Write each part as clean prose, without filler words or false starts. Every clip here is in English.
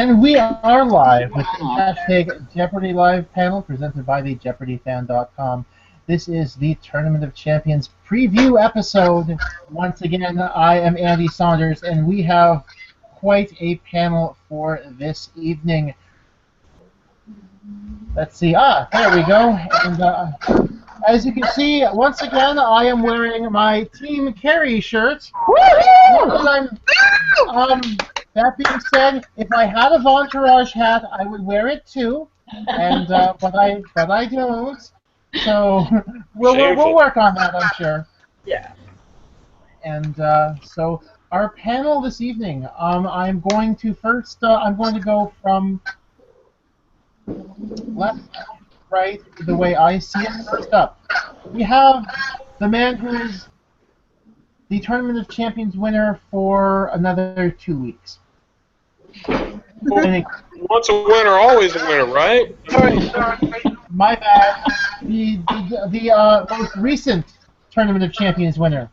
And we are live with the hashtag Jeopardy Live panel presented by the JeopardyFan.com. This is the Tournament of Champions preview episode. Once again, I am Andy Saunders, and we have quite a panel for this evening. Let's see. There we go. And as you can see, once again, I am wearing my Team Kerry shirt. That being said, if I had a Vaughn hat, I would wear it too, and but I don't. So we'll work on that, I'm sure. Yeah. And so our panel this evening, I'm going to first. I'm going to go from left to right, the way I see it. First up, we have the man who is the Tournament of Champions winner for another 2 weeks. Once a winner, always a winner, right? Sorry. My bad. The most recent Tournament of Champions winner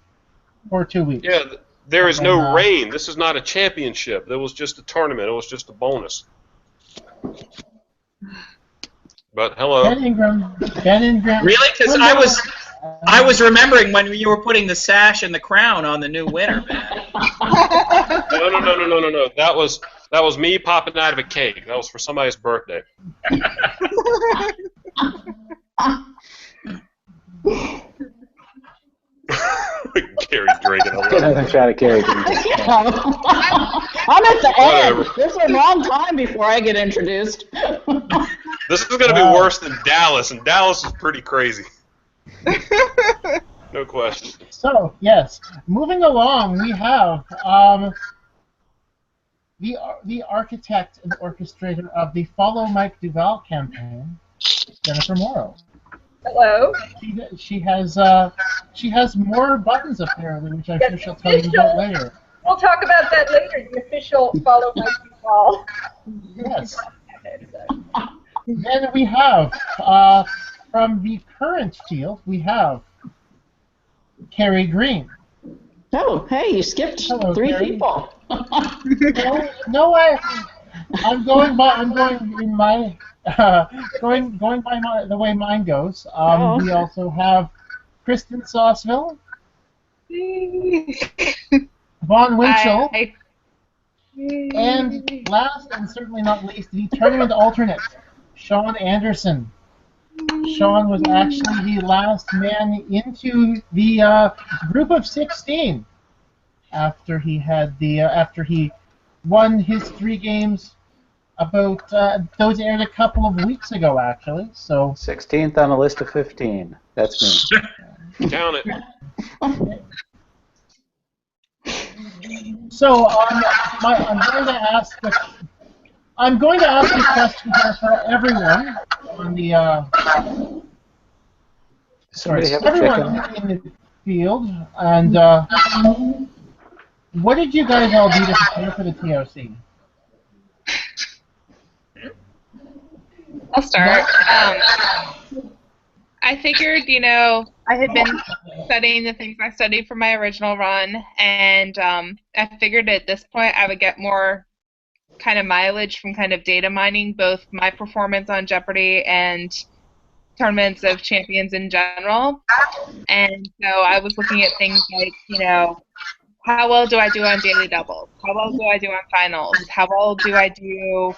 for 2 weeks. Yeah, there is no reign. This is not a championship. It was just a tournament. It was just a bonus. But hello. Ben Ingram. Really? Because I was remembering when you were putting the sash and the crown on the new winner, man. No. That was me popping out of a cake. That was for somebody's birthday. Gary's drinking. Another shot of Kerry. I'm at the end. There's a long time before I get introduced. This is going to be worse than Dallas, and Dallas is pretty crazy. No question. So, yes, moving along, we have the architect and orchestrator of the Follow Mike Duval campaign, Jennifer Morrow. Hello. She has more buttons apparently, which I'm sure she'll tell you about later. We'll talk about that later. The official Follow Mike Duval. Yes. Then we have from the current field, we have Kerry Greene. Oh, hey, you skipped three Kerry. people. No, I'm going by the way mine goes. We also have Kristin Sausville, Vaughn Winchell, and last and certainly not least, the tournament alternate, Sean Anderson. Sean was actually the last man into the group of 16 after he won his 3 games. About those aired a couple of weeks ago, actually. So 16th on a list of 15. That's me. Count it. So I'm going to ask a question here for everyone on the everyone in the field, and what did you guys all do to prepare for the TOC? I'll start. I figured, I had been studying the things I studied for my original run, and I figured at this point I would get more kind of mileage from kind of data mining, both my performance on Jeopardy and Tournaments of Champions in general. And so I was looking at things like, how well do I do on daily doubles? How well do I do on finals? How well do I do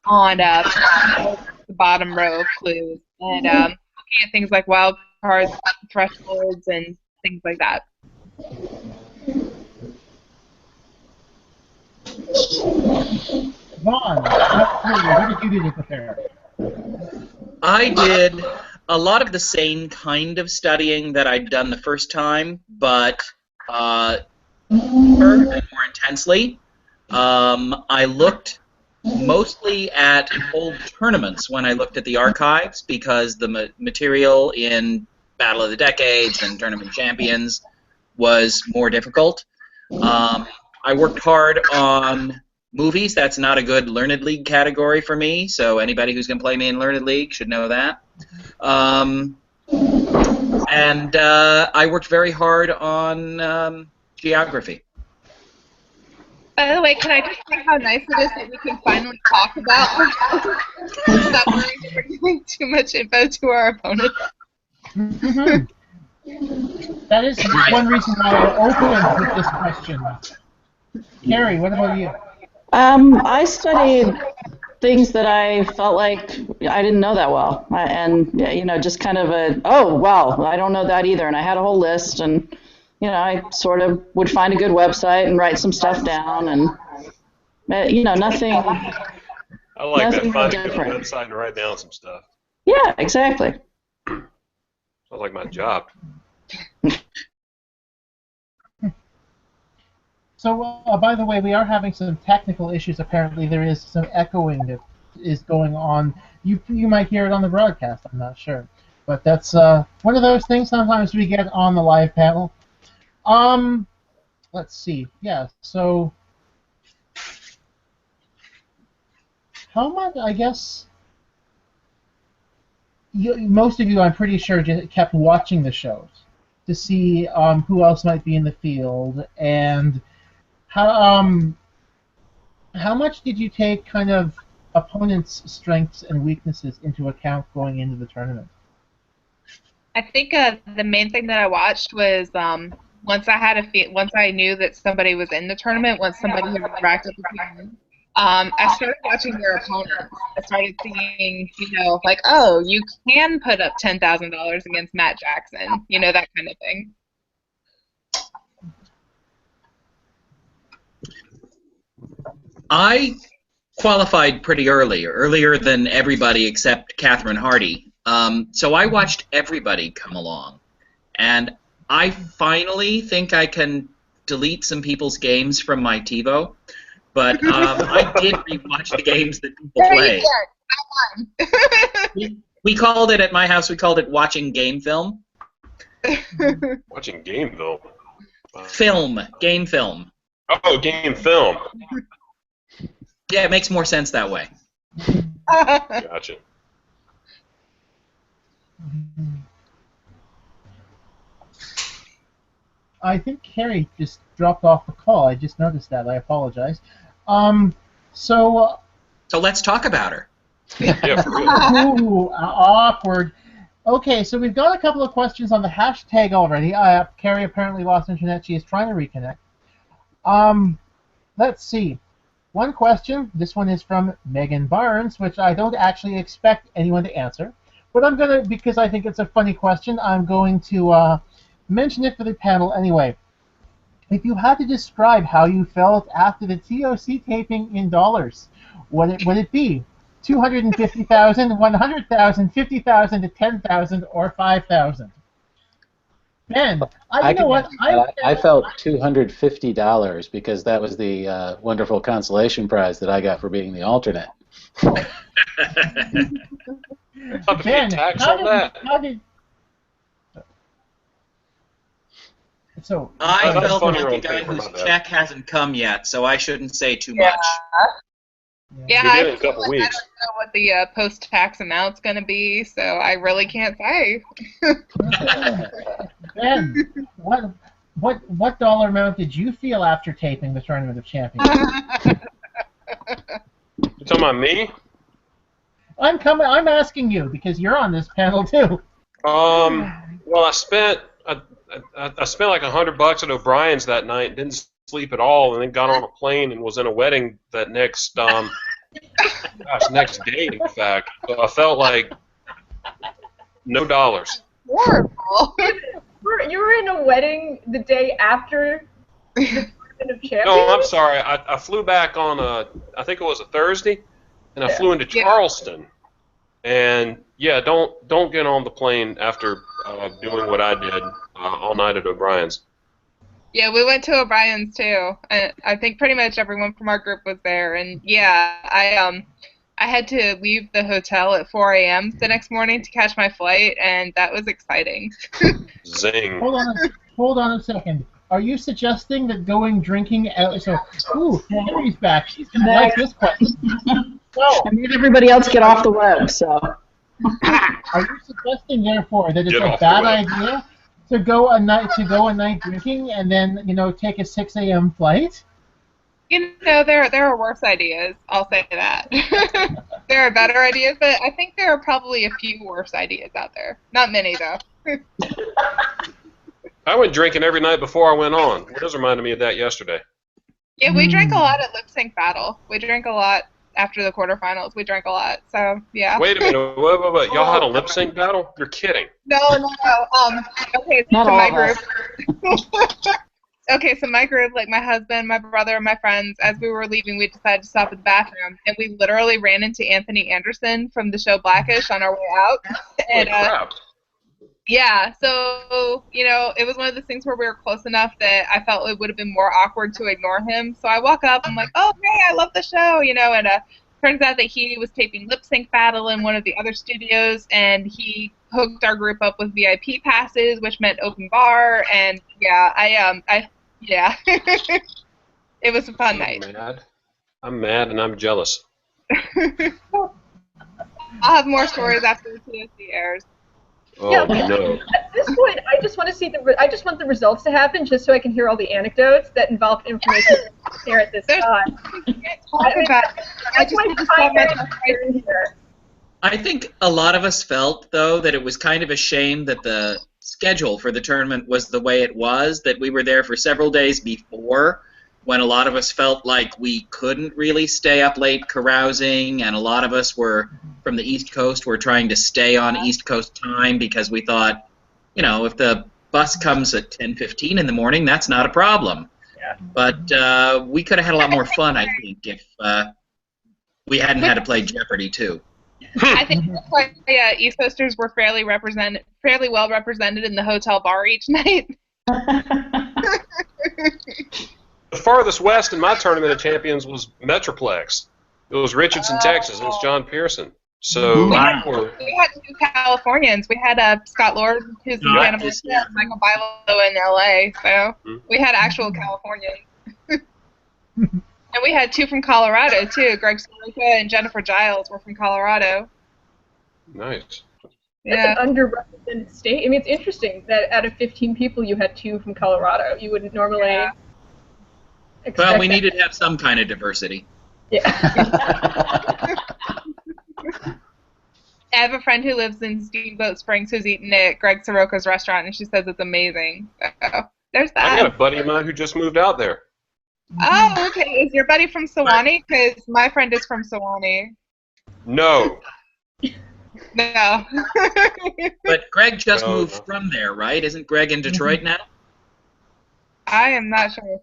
on the bottom row of clues? And looking at things like wild cards, thresholds, and things like that. Vaughn, what did you do to prepare? I did a lot of the same kind of studying that I'd done the first time, but deeper and more intensely. I looked mostly at old tournaments when I looked at the archives, because the material in Battle of the Decades and Tournament Champions was more difficult. I worked hard on movies. That's not a good Learned League category for me, so anybody who's going to play me in Learned League should know that. And I worked very hard on geography. By the way, can I just say how nice it is that we can finally talk about without worrying that we're giving too much info to our opponent? Mhm. That is one reason why I opened with this question. Kerry, what about you? I studied things that I felt like I didn't know that well, and just kind of oh wow, I don't know that either, and I had a whole list, and I sort of would find a good website and write some stuff down, and nothing. I like that. Nothing Find a good different. website and write down some stuff. Yeah, exactly. Sounds like my job. So, by the way, we are having some technical issues. Apparently, there is some echoing that is going on. You might hear it on the broadcast. I'm not sure, but that's one of those things. Sometimes we get on the live panel. Let's see. Yeah. So, how much? I guess most of you, I'm pretty sure, just kept watching the shows to see who else might be in the field and. How much did you take kind of opponents' strengths and weaknesses into account going into the tournament? I think the main thing that I watched was once I knew that somebody was in the tournament, once somebody had racked up the points, I started watching their opponents. I started seeing, like, oh, you can put up $10,000 against Matt Jackson, that kind of thing. I qualified pretty earlier than everybody except Catherine Hardy. So I watched everybody come along. And I finally think I can delete some people's games from my TiVo. But I did rewatch the games that people play. We called it, at my house, we called it watching game film. Watching game film? Game film. Oh, game film. Yeah, it makes more sense that way. Gotcha. I think Kerry just dropped off the call. I just noticed that. I apologize. So let's talk about her. Yeah, for real. Ooh, awkward. Okay, so we've got a couple of questions on the hashtag already. Kerry apparently lost internet. She is trying to reconnect. Let's see. One question. This one is from Megan Barnes, which I don't actually expect anyone to answer. But I'm going to, because I think it's a funny question, I'm going to mention it for the panel anyway. If you had to describe how you felt after the TOC taping in dollars, would it be 250,000, 100,000, 50,000 to 10,000, or 5,000? Ben, I felt $250 because that was the wonderful consolation prize that I got for being the alternate. Ben, tax on that. So I that's felt funny like a on guy paper, whose my bad. check hasn't come yet, so I shouldn't say too much. Yeah, You I did in a couple feel like weeks. I don't know what the post-tax amount's going to be, so I really can't say. Ben, what dollar amount did you feel after taping the Tournament of Champions? You talking about me? I'm asking you because you're on this panel too. Well, I spent like $100 at O'Brien's that night. Didn't sleep at all, and then got on a plane and was in a wedding that next day, in fact. So I felt like no dollars. Horrible. You were in a wedding the day after the Tournament of Champions? No, I'm sorry. I flew back on I think it was a Thursday, and I flew into Charleston. And yeah, don't get on the plane after doing what I did all night at O'Brien's. Yeah, we went to O'Brien's too. I think pretty much everyone from our group was there, and yeah, I had to leave the hotel at 4 a.m. the next morning to catch my flight, and that was exciting. Zing. Hold on a second. Are you suggesting that going drinking out? So, Henry's back. She's gonna like this question. I made everybody else get off the web, so. Are you suggesting, therefore, that it's Get a off the bad web. idea to go a night drinking and then take a 6 a.m. flight? You know, there are worse ideas. I'll say that. There are better ideas, but I think there are probably a few worse ideas out there. Not many, though. I went drinking every night before I went on. Liz reminded me of that yesterday. Yeah, we drank a lot at Lip Sync Battle. We drank a lot after the quarterfinals. We drank a lot, so yeah. Wait a minute. Wait. Y'all had a lip sync battle? You're kidding. No. Okay, Not so all my of group. Okay, so my group, like my husband, my brother, my friends, as we were leaving, we decided to stop at the bathroom, and we literally ran into Anthony Anderson from the show Blackish on our way out. And Holy crap. yeah, so it was one of those things where we were close enough that I felt it would have been more awkward to ignore him. So I walk up, I'm like, "Oh, hey, I love the show," and turns out that he was taping Lip Sync Battle in one of the other studios, and he hooked our group up with VIP passes, which meant open bar, and yeah, it was a fun night. I'm mad and I'm jealous. I'll have more stories after the TOC airs. Oh, Yeah, no. At this point, I just want to see I just want the results to happen, just so I can hear all the anecdotes that involve information here at this time. That's my primary concern here. I think a lot of us felt, though, that it was kind of a shame that the schedule for the tournament was the way it was, that we were there for several days before, when a lot of us felt like we couldn't really stay up late carousing, and a lot of us were from the East Coast were trying to stay on East Coast time because we thought, if the bus comes at 10:15 in the morning, that's not a problem. Yeah. But we could have had a lot more fun, I think, if we hadn't had to play Jeopardy, too. I think that's why East Coasters were fairly well represented in the hotel bar each night. The farthest west in my tournament of champions was Metroplex. It was Richardson, Texas, and it's John Pearson. So we had 2 Californians. We had Scott Lord, who's in Santa Monica, Michael Bilo in LA. So we had actual Californians. And we had 2 from Colorado, too. Greg Soroka and Jennifer Giles were from Colorado. Nice. That's an underrepresented state. I mean, it's interesting that out of 15 people, you had 2 from Colorado. You wouldn't normally expect Well, we that. needed to have some kind of diversity. Yeah. I have a friend who lives in Steamboat Springs who's eaten at Greg Soroka's restaurant, and she says it's amazing. So there's that. I got a buddy of mine who just moved out there. Oh, okay. Is your buddy from Sewanee? Because my friend is from Sewanee. No. No. But Greg just No, moved no. from there, right? Isn't Greg in Detroit now? I am not sure.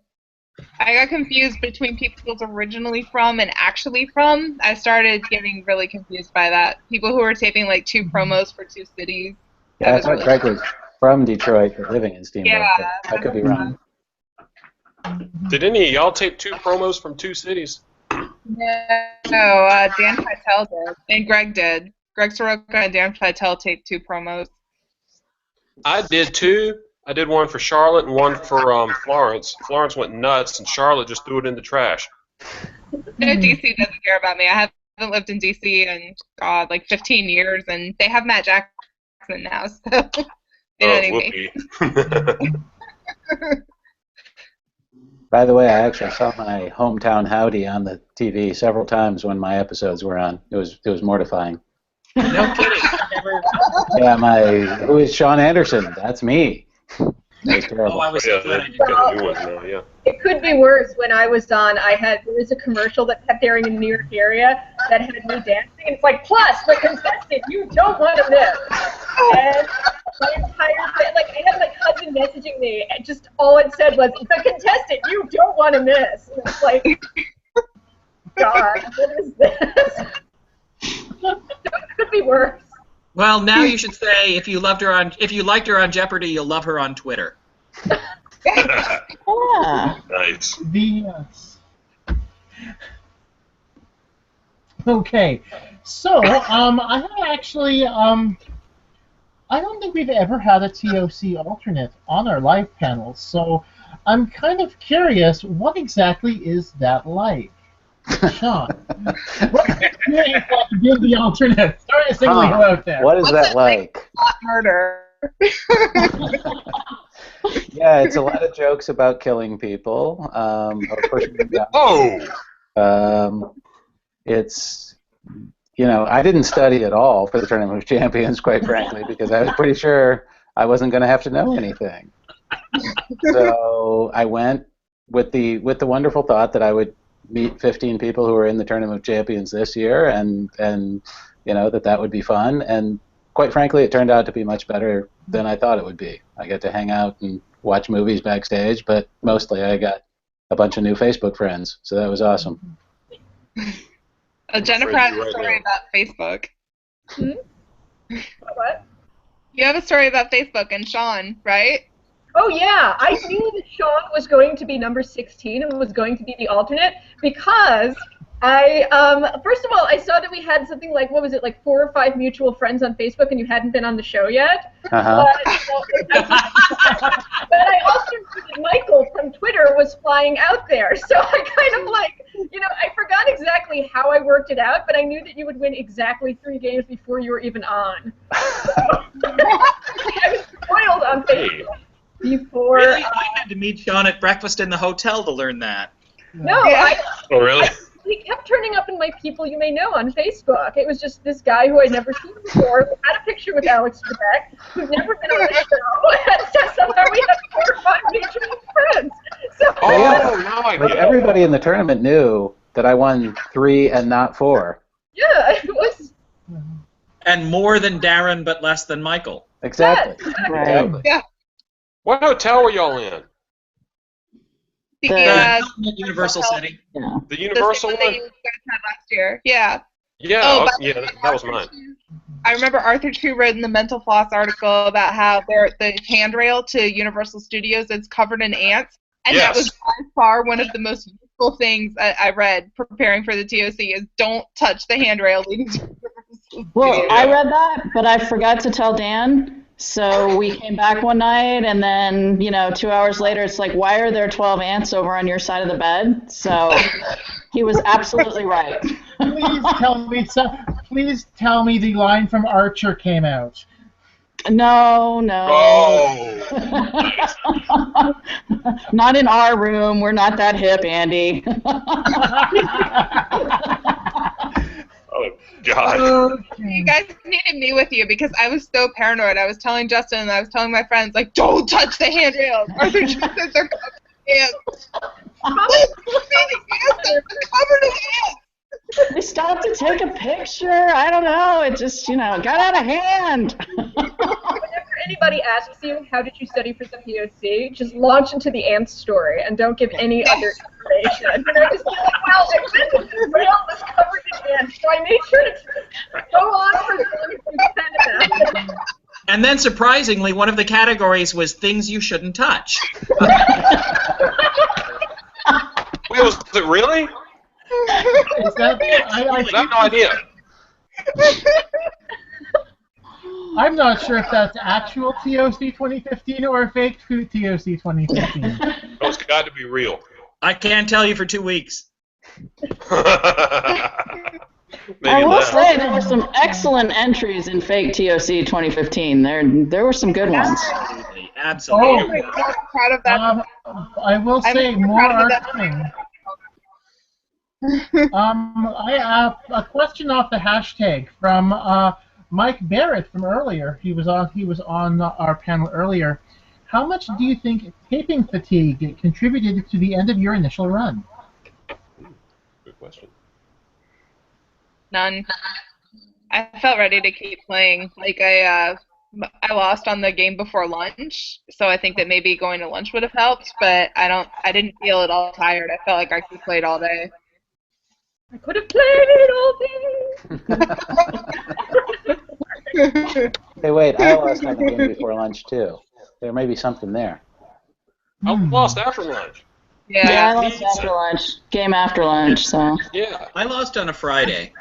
I got confused between people's originally from and actually from. I started getting really confused by that. People who were taping like 2 promos for 2 cities. Yeah, I thought Greg was from Detroit but living in Steamboat. Yeah. But I could be wrong. Did any of y'all tape 2 promos from 2 cities? No, Dan Pytel did, and Greg did. Greg Soroka and Dan Pytel taped 2 promos. I did 2. I did one for Charlotte and one for Florence. Florence went nuts, and Charlotte just threw it in the trash. No, DC doesn't care about me. I haven't lived in DC in, God, like 15 years, and they have Matt Jackson now, so they don't need me. By the way, I actually saw my hometown howdy on the TV several times when my episodes were on. It was mortifying. No kidding. Yeah, who is Sean Anderson? That's me. That was terrible. Oh, I was Yeah, so glad I they've didn't got new ones now, yeah. It could be worse. When I was on, there was a commercial that kept airing in the New York area that had me dancing. It's like, plus, the contestant you don't want to miss. And my entire I had my cousin messaging me, and just all it said was, the contestant you don't want to miss. And it's like, God, what is this? It could be worse. Well, now you should say if you liked her on Jeopardy, you'll love her on Twitter. Yeah. Nice. Okay, so I have actually I don't think we've ever had a TOC alternate on our live panel, so I'm kind of curious, what exactly is that like? Sean, what's the experience like to be the alternate? Sorry to single you out there. What is that like? Murder. Yeah, it's a lot of jokes about killing people or pushing them down. Oh! It's, I didn't study at all for the Tournament of Champions, quite frankly, because I was pretty sure I wasn't going to have to know anything. So I went with the wonderful thought that I would meet 15 people who are in the Tournament of Champions this year, and that would be fun. And quite frankly, it turned out to be much better than I thought it would be. I got to hang out and watch movies backstage, but mostly I got a bunch of new Facebook friends, so that was awesome. Jennifer has a story about Facebook. What? You have a story about Facebook and Sean, right? Oh yeah, I knew that Sean was going to be number 16 and was going to be the alternate because first of all, I saw that we had something like, what was it, like 4 or 5 mutual friends on Facebook and you hadn't been on the show yet. Uh-huh. But I also knew that Michael from Twitter was flying out there, so I kind of I forgot exactly how I worked it out, but I knew that you would win exactly 3 games before you were even on. I was spoiled on Facebook. Before, Really? I had to meet Sean at breakfast in the hotel to learn that. No, Oh, really? he kept turning up in my People You May Know on Facebook. It was just this guy who I'd never seen before, who had a picture with Alex Trebek, who'd never been on the show, and so somehow we had 4 or 5 mutual friends. So, Now I But get it. everybody in the tournament knew that I won 3 and not 4. yeah, it was... And more than Darren, but less than Michael. Exactly. Right. Yeah. What hotel were y'all in? The, The- Hilton Universal hotel. City. Yeah. The the Universal same one that one? you guys had last year. Yeah. Yeah, Oh, but- that was mine. I remember Arthur True wrote in the Mental Floss article about how the handrail to Universal Studios is covered in ants, and that Yes. was by far one of the most useful things I read preparing for the TOC is don't touch the handrail leading to Universal Well, Studios. I read that, but I forgot to tell Dan. So we came back one night, and then 2 hours later, it's like, why are there 12 ants over on your side of the bed? So he was absolutely right. Please tell me the line from Archer came out. No. Oh! Not in our room. We're not that hip, Andy. Oh, God. You guys needed me with you because I was so paranoid. I was telling Justin and I was telling my friends, like, don't touch the handrails. Arthur True says they're covered in ants. They're covered in ants. We stopped to take a picture. I don't know. It just, got out of hand. Whenever anybody asks you, how did you study for the POC, just launch into the ants story and don't give any other information. Just be like, well, I went to the rail was covered in ants, so I made sure to go on for the 10 minutes. And then, surprisingly, one of the categories was things you shouldn't touch. Wait, was it really? Is that, I have no idea. I'm not sure if that's actual TOC 2015 or fake TOC 2015. Oh, it's got to be real. I can't tell you for 2 weeks. Maybe I will less. say there were some excellent entries in fake TOC 2015. There were some good ones. Absolutely. Absolutely. I'm so proud of that. I will say I'm more proud of are that. coming. I have a question off the hashtag from Mike Barrett from earlier. He was on our panel earlier. How much do you think taping fatigue contributed to the end of your initial run? Good question. None. I felt ready to keep playing. Like I lost on the game before lunch, so I think that maybe going to lunch would have helped. But I didn't feel at all tired. I felt like I could have played all day. I could have played all day. Hey, wait, I lost on the game before lunch, too. There may be something there. I lost after lunch. Yeah, I lost after lunch. Game after lunch, so. Yeah. I lost on a Friday.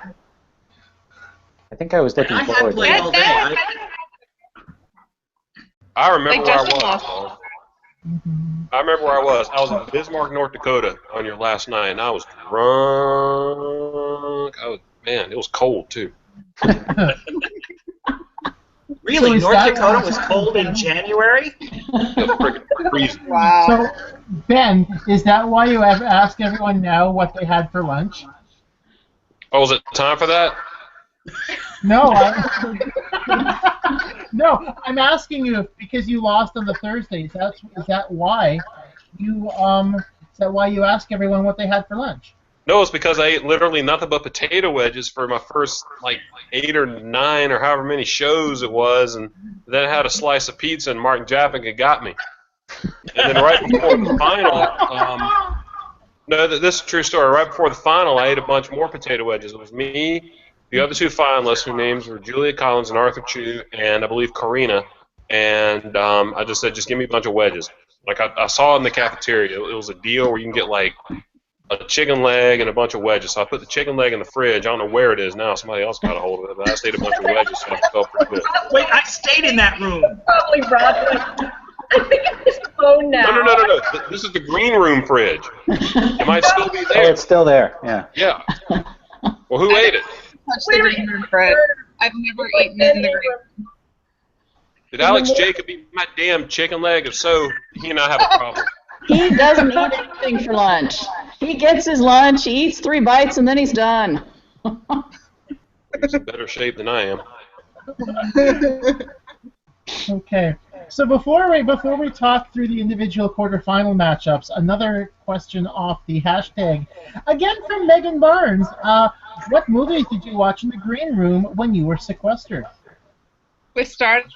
I think I was looking I had forward to played it. all day. I remember Like where I Justin was. lost. Paul. I remember where I was. I was in Bismarck, North Dakota on your last night, and I was drunk. Man, it was cold, too. Really? So is North that Dakota why- was cold in January? Feels freaking freezing. Wow. So, Ben, is that why you have asked everyone now what they had for lunch? Oh, is it time for that? No, no. I'm asking you because you lost on the Thursdays. Is that why you Is that why you ask everyone what they had for lunch? No, it's because I ate literally nothing but potato wedges for my first, like, 8 or 9 or however many shows it was, and then I had a slice of pizza, and Martin Jappica got me. And then right before the final, no, this is a true story. Right before the final, I ate a bunch more potato wedges. It was me, the other 2 finalists, whose names were Julia Collins and Arthur Chu, and I believe Karina. And I just said, just give me a bunch of wedges. Like, I saw it in the cafeteria. It was a deal where you can get, like, a chicken leg and a bunch of wedges. So I put the chicken leg in the fridge. I don't know where it is now. Somebody else got a hold of it. But I stayed a bunch of wedges, so I felt pretty good. Wait, I stayed in that room. Probably Rodney. I think it's his phone now. No. This is the green room fridge. It might still be Oh, there. it's still there. Yeah. Yeah. Well, who ate it? Touch the green room bread. I've never eaten in the green room. Did Alex Jacob eat my damn chicken leg? If so, he and I have a problem. He doesn't eat anything for lunch. He gets his lunch, he eats 3 bites, and then he's done. He's in better shape than I am. Okay. So before we talk through the individual quarterfinal matchups, another question off the hashtag, again from Megan Barnes. What movies did you watch in the green room when you were sequestered? We started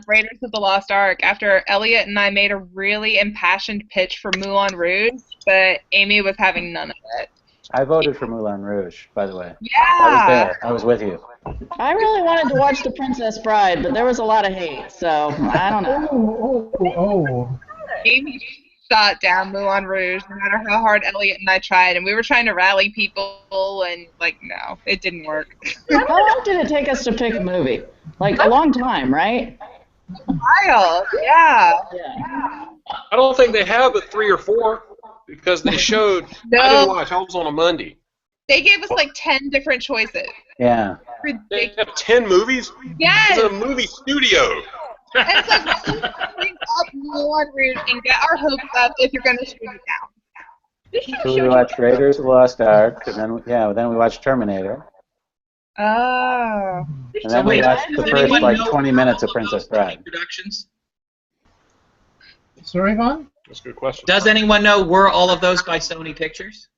Raiders of the Lost Ark after Elliot and I made a really impassioned pitch for Moulin Rouge, but Amy was having none of it. I voted for Moulin Rouge, by the way. Yeah. I was there. I was with you. I really wanted to watch The Princess Bride, but there was a lot of hate, so I don't know. Oh. Amy shot down Moulin Rouge no matter how hard Elliot and I tried, and we were trying to rally people, and, like, no, it didn't work. How long did it take us to pick a movie? Like, a long time, right? Wild, yeah. Yeah. I don't think they have but 3 or 4 because they showed. No. I didn't watch. I was on a Monday. They gave us, like, 10 different choices. Yeah. They Ridiculous. have 10 movies? Yes! It's a movie studio. And it's like, let's bring up Moulin Rouge and get our hopes up if you're going to shoot it down. So we watched Raiders of the Lost Ark, and then we watched Terminator, Oh. and then we watched the first like 20 minutes of Princess Bride. Productions? Sorry, Vaughn? That's a good question. Does anyone know, were all of those by Sony Pictures?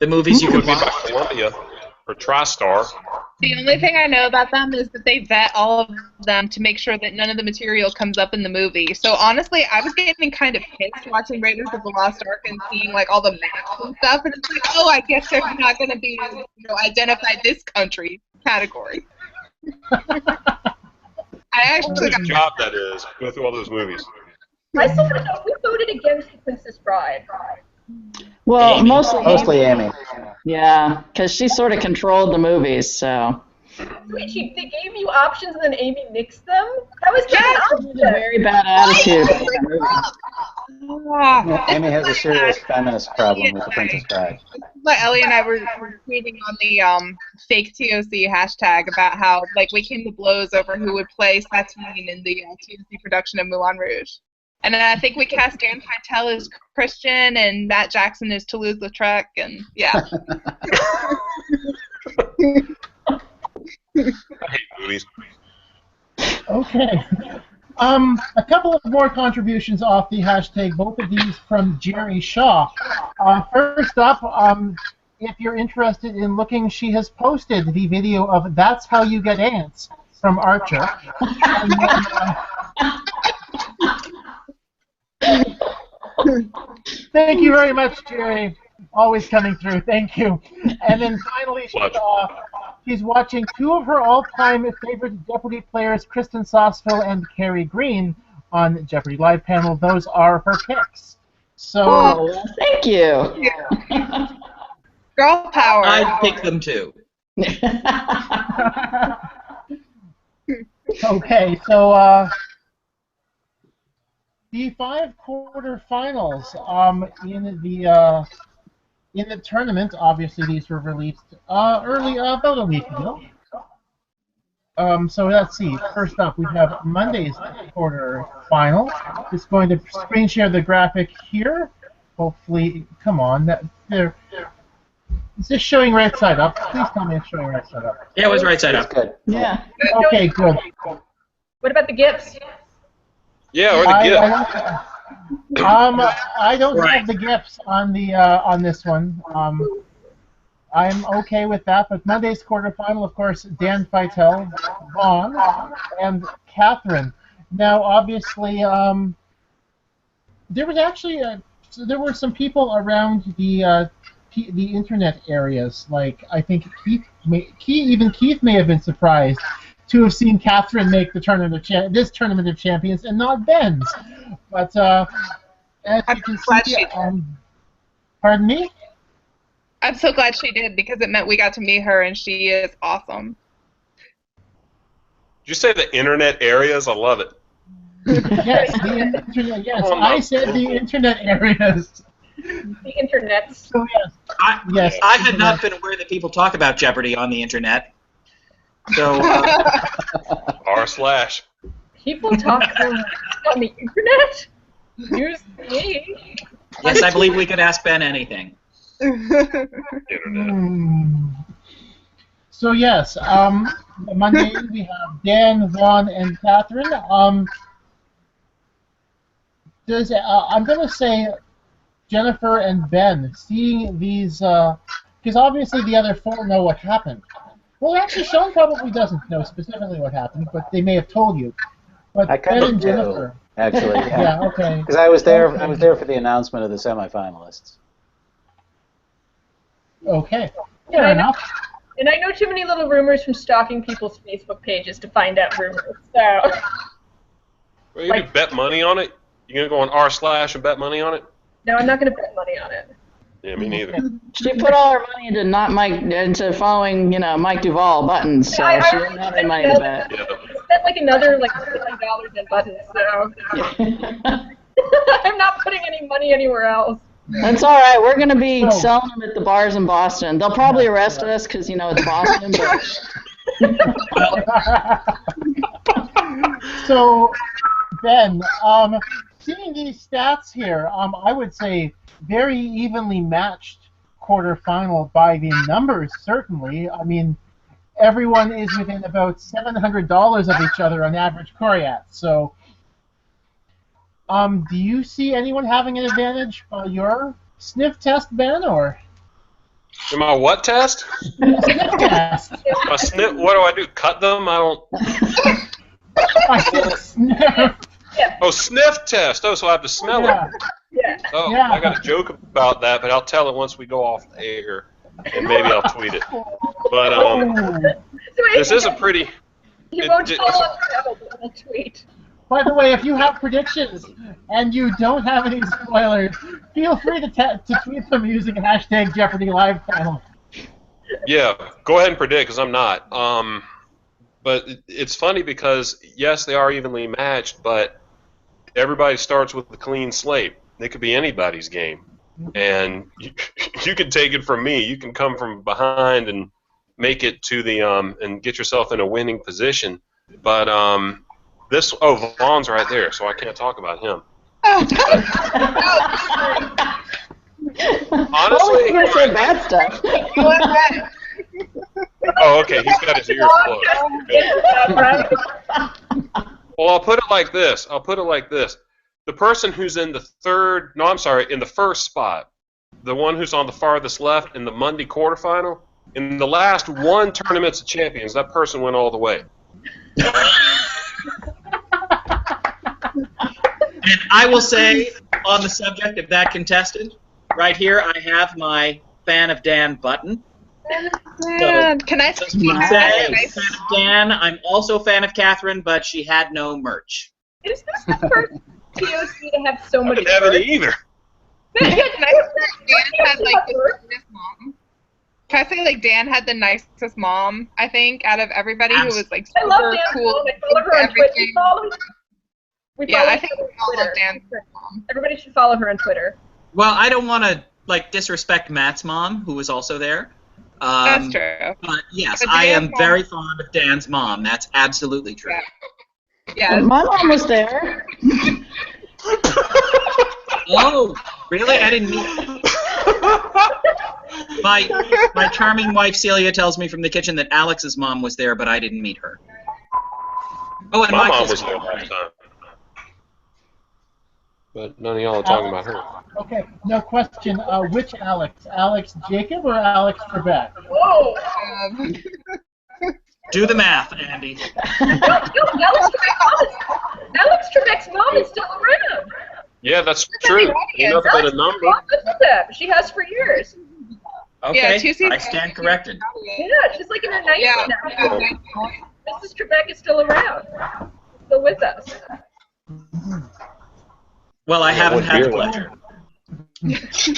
The movies you It could would be by watch? Columbia or TriStar. The only thing I know about them is that they vet all of them to make sure that none of the material comes up in the movie. So honestly, I was getting kind of pissed watching Raiders of the Lost Ark and seeing like all the maps and stuff, and it's like, oh, I guess there's not going to be, identify this country category. I actually What a got job that is. Go through all those movies. I sort of thought we voted against the Princess Bride. Well, Amy. mostly Amy. Yeah, because she sort of controlled the movies, so. Wait, they gave you options and then Amy nixed them? That was She had a very bad attitude. about that movie. Ah. Amy has a serious feminist problem with the Princess Bride. But Ellie and I were tweeting on the fake TOC hashtag about how like we came to blows over who would play Satine in the TOC production of Moulin Rouge. And then I think we cast Dan Feitel as Christian and Matt Jackson as Toulouse-Lautrec, and yeah. I hate movies. Okay. A couple of more contributions off the hashtag, both of these from Jerry Shaw. First up, if you're interested in looking, she has posted the video of That's How You Get Ants from Archer. And then, thank you very much, Jerry. Always coming through. Thank you. And then finally, she's watching 2 of her all-time favorite Jeopardy players, Kristin Sausville and Kerry Greene, on Jeopardy Live panel. Those are her picks. So, Oh, thank you. Girl power. I'd pick them too. okay, so the 5 quarterfinals in the tournament. Obviously, these were released early, about a week ago. So let's see. First up, we have Monday's quarterfinal. Just going to screen share the graphic here. Hopefully, come on. Is this showing right side up? Please tell me it's showing right side up. Yeah, it was right side That's up. good. Yeah. Okay, good. What about the gifts? Yeah, or the gift. I don't Right. have the gifts on the on this one. I'm okay with that, but Monday's quarterfinal, of course, Dan Feitel, Vaughn, and Catherine. Now, obviously, there was actually there were some people around the internet areas. Like I think Keith may have been surprised to have seen Catherine make the this tournament of champions and not Ben's. But as I'm you can glad see, she did. pardon me. I'm so glad she did because it meant we got to meet her and she is awesome. Did you say the internet areas? I love it. Yes, the internet. Yes, Oh, no. I said the internet areas. The internet. So yes, yes. I had not been aware that people talk about Jeopardy on the internet. So, r/. People talk on the internet? Use me. yes, I believe we could ask Ben anything. Internet. So yes, Monday we have Dan, Vaughn, and Catherine. I'm going to say Jennifer and Ben, seeing these, because obviously the other four know what happened. Well, actually, Sean probably doesn't know specifically what happened, but they may have told you. But I Ben kind and of do, Jennifer. actually. Yeah, okay. Because I was there. Okay. I was there for the announcement of the semifinalists. Okay, fair enough. And I know too many little rumors from stalking people's Facebook pages to find out rumors. So. Well, you do bet money on it? You gonna go on r/ and bet money on it? No, I'm not going to bet money on it. Yeah, me neither. She put all her money into following, Mike Duvall buttons, so I she didn't have any money to bet. Yeah. I spent like another $50 in buttons, so I'm not putting any money anywhere else. That's all right. We're gonna be Oh. selling them at the bars in Boston. They'll probably arrest us because it's Boston. But So, Ben, seeing these stats here, I would say very evenly matched quarterfinal by the numbers, certainly. I mean, everyone is within about $700 of each other on average Coriat. So, do you see anyone having an advantage by your sniff test, Ben, or Am I what test? sniff test? My snip? What do I do? Cut them? I don't. I said sniff. Oh, sniff test. Oh, so I have to smell Yeah. it. Yeah. Oh, Yeah. I got a joke about that, but I'll tell it once we go off the air, and maybe I'll tweet it. But Oh. this is a pretty. He it- won't it- tell us how, but we'll tweet. By the way, if you have predictions and you don't have any spoilers, feel free to tweet them using hashtag Jeopardy Live Panel. Yeah, go ahead and predict, because I'm not. But it's funny because, yes, they are evenly matched, but everybody starts with a clean slate. It could be anybody's game. And you can take it from me. You can come from behind and make it to the and get yourself in a winning position. But Vaughn's right there, so I can't talk about him. Honestly, you're gonna say bad stuff. oh, okay, he's got his ears closed. Well, I'll put it like this. The person who's in the in the first spot, the one who's on the farthest left in the Monday quarterfinal, in the last one Tournaments of Champions, that person went all the way. And I will say, on the subject of that contestant, right here I have my fan of Dan button. Man, can I Just speak keep saying, nice? fan of Dan. I'm also a fan of Catherine, but she had no merch. Is this the first TOC to have so I much didn't have work? any either. Can I say Dan had like the nicest mom? Can I say like Dan had the nicest mom? I think out of everybody who was like I love super Dan's cool. mom. I follow her on Twitter. everything. Yeah, I think her we all on love Twitter. Dan's mom. Everybody should follow her on Twitter. Well, I don't want to disrespect Matt's mom, who was also there. That's true. But yes, But I am Dan's very fond of Dan's mom. That's absolutely true. Yeah. My mom was there. Oh, really? I didn't meet. My charming wife Celia tells me from the kitchen that Alex's mom was there, but I didn't meet her. Oh, and My mom Michael's was there mom. last time. But none of y'all are talking about her. Okay, no question. Which Alex? Alex Jacob or Alex Trebek? Whoa! Do the math, Andy. Alex Trebek's mom is still around. Yeah, that's true. Ain't nothing but a number. She has for years. Okay, Yeah, 2 seasons. I stand corrected. Yeah, she's like in her 90s Yeah. now. Mrs. Trebek is still around. Still with us. Well, I haven't had the beer pleasure.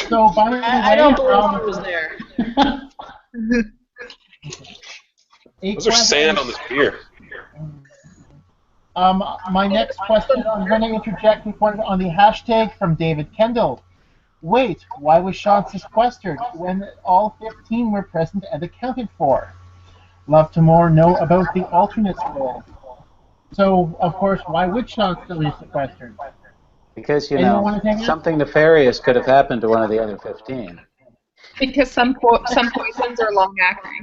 So, by the way, I don't believe I was there. Those are sand on this beer. My next question, I'm going to interject with one on the hashtag from David Kendall. Wait, why was Sean sequestered when all 15 were present and accounted for? Love to more know about the alternates role. So, of course, why would Sean still be sequestered? Because, Anyone want to take it? something nefarious could have happened to one of the other 15. Because some poisons are long acting.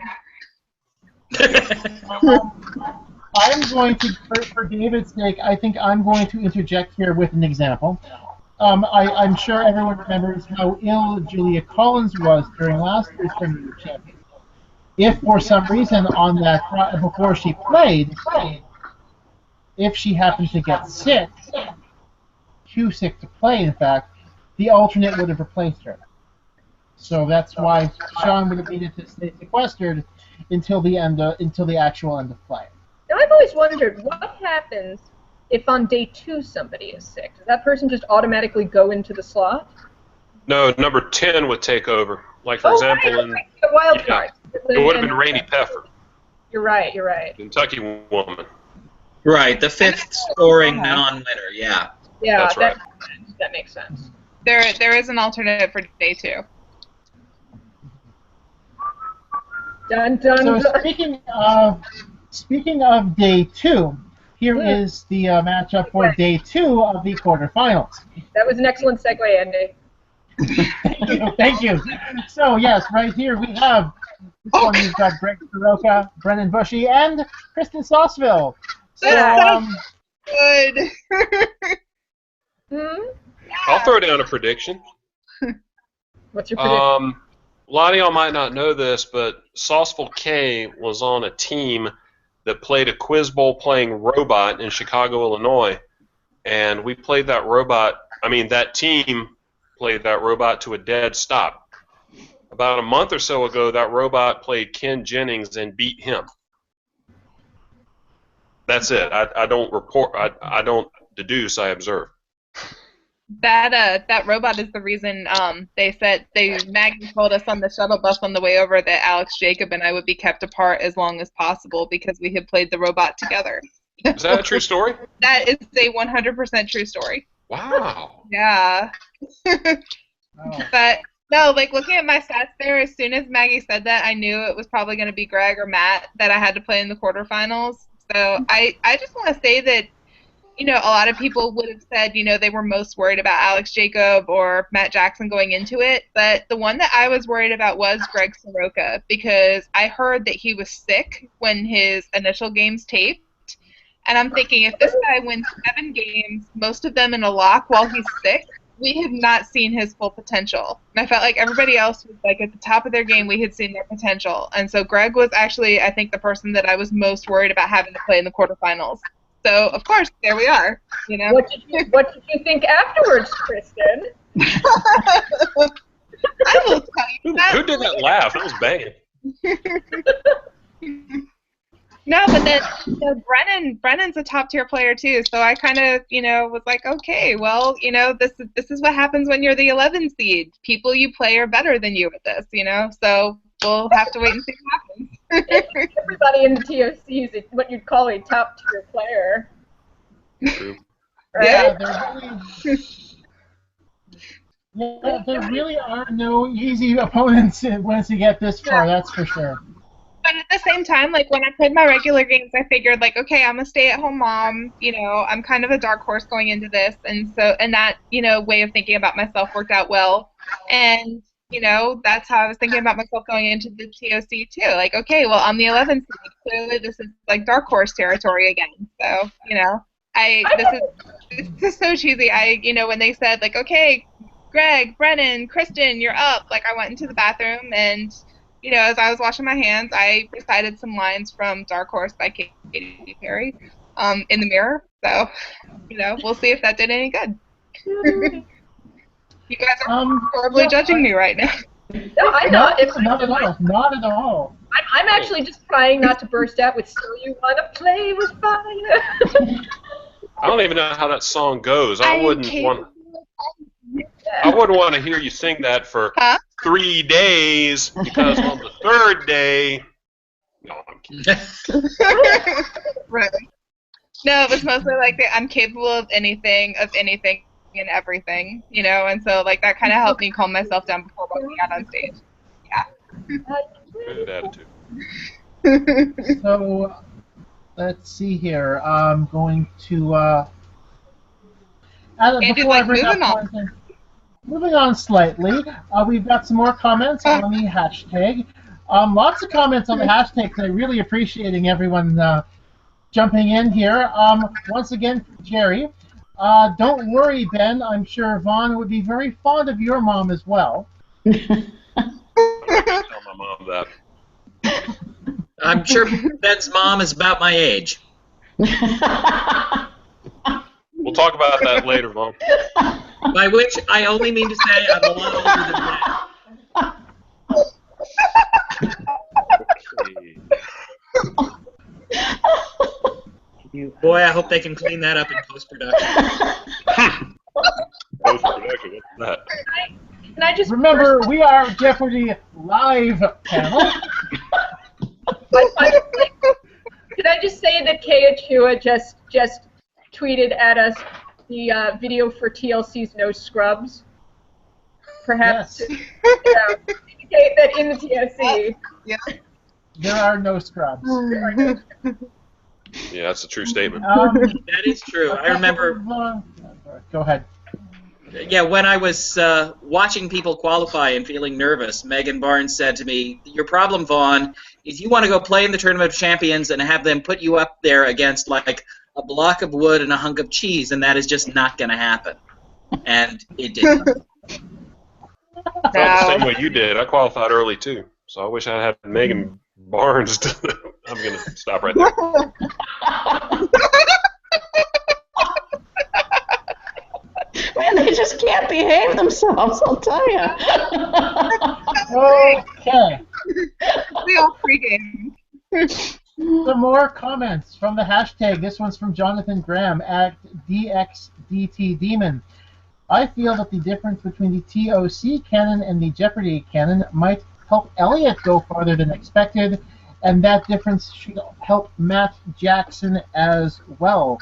I'm going to, for David's sake, I think I'm going to interject here with an example. I'm sure everyone remembers how ill Julia Collins was during last year's Tournament of Champions. If for some reason on that before she played, if she happened to get sick, too sick to play, in fact, the alternate would have replaced her. So that's why Sean would have needed to stay sequestered until the actual end of play. Now, I've always wondered what happens if on day 2 somebody is sick. Does that person just automatically go into the slot? No, number 10 would take over. Like, for example, right, the wild yeah, card. it would have been Rainey Peffer, You're right. You're right. Kentucky woman. Right, the fifth scoring non-winner, yeah. Yeah, That's right. That makes sense. There is an alternate for day 2. Dun dun So dun. speaking of day 2, here is the matchup for day 2 of the quarterfinals. That was an excellent segue, Andy. Thank you. So yes, right here we have this one. We've got Greg Soroka, Brennan Bushy, and Kristin Sausville. So Good. I'll throw down a prediction. What's your prediction? A lot of y'all might not know this, but Sausville K was on a team that played a quiz bowl playing robot in Chicago, Illinois, and we played that robot. That team played that robot to a dead stop. About a month or so ago, that robot played Ken Jennings and beat him. That's it. I don't report. I don't deduce. I observe. That robot is the reason Maggie told us on the shuttle bus on the way over that Alex Jacob and I would be kept apart as long as possible because we had played the robot together. Is that a true story? That is a 100% true story. Wow. Yeah. But no, like looking at my stats there, as soon as Maggie said that, I knew it was probably going to be Greg or Matt that I had to play in the quarterfinals. So I just want to say that, a lot of people would have said, they were most worried about Alex Jacob or Matt Jackson going into it. But the one that I was worried about was Greg Soroka because I heard that he was sick when his initial games taped. And I'm thinking, if this guy wins 7 games, most of them in a lock while he's sick, we have not seen his full potential. And I felt like everybody else was like at the top of their game, we had seen their potential. And so Greg was actually, I think, the person that I was most worried about having to play in the quarterfinals. So, of course, there we are. What did you think afterwards, Kristin? I will tell you that. Who did that laugh? It was banging. No, but then Brennan's a top tier player too. So I kind of was like, okay, well, this is what happens when you're the 11 seed. People you play are better than you at this, So we'll have to wait and see what happens. Everybody in the TOC is what you'd call a top tier player. True. Right? Yeah, Yeah, there really are no easy opponents once you get this far, that's for sure. But at the same time, like when I played my regular games, I figured like, okay, I'm a stay-at-home mom. You know, I'm kind of a dark horse going into this, and that way of thinking about myself worked out well. And that's how I was thinking about myself going into the TOC too. Like, okay, well, I'm the 11th seed. Clearly, this is like dark horse territory again. So, this is so cheesy. When they said like, okay, Greg, Brennan, Kristin, you're up. Like, I went into the bathroom and as I was washing my hands, I recited some lines from Dark Horse by Katy Perry in the mirror. So, we'll see if that did any good. You guys are horribly judging me right now. No, I'm not. Not at all. Not at all. I'm actually just trying not to burst out with "So you wanna play with fire." I don't even know how that song goes. I wouldn't want to hear you sing that for 3 days, because on the third day, no, I'm kidding. Right. No, it was mostly like that I'm capable of anything, and everything, and so like that kind of helped me calm myself down before walking out on stage. Yeah. Good attitude. So, let's see here. I'm going to before I bring up one thing. Moving on slightly, we've got some more comments on the hashtag. Lots of comments on the hashtag, so I'm really appreciating everyone jumping in here. Once again, Jerry, don't worry, Ben. I'm sure Vaughn would be very fond of your mom as well. I'm not gonna tell my mom that. I'm sure Ben's mom is about my age. We'll talk about that later, Vaughn. By which I only mean to say I'm a lot older than Ben. Boy, I hope they can clean that up in post-production. Post-production, what's that? Can I just remember, we are Jeopardy live panel. Could I just say that Kay Achua just tweeted at us the video for TLC's No Scrubs? Perhaps indicate that in the TLC. Yeah. There are no scrubs. Yeah, that's a true statement. That is true. I remember. Go ahead. Yeah, when I was watching people qualify and feeling nervous, Megan Barnes said to me, "Your problem, Vaughn, is you want to go play in the Tournament of Champions and have them put you up there against like a block of wood and a hunk of cheese, and that is just not going to happen." And it didn't. I felt the same way you did. I qualified early too, so I wish I had Megan Barnes. I'm going to stop right there. Man, they just can't behave themselves, I'll tell you. Okay. We all pregame. Some more comments from the hashtag. This one's from Jonathan Graham at DXDTDemon. I feel that the difference between the TOC canon and the Jeopardy canon might help Elliot go farther than expected, and that difference should help Matt Jackson as well.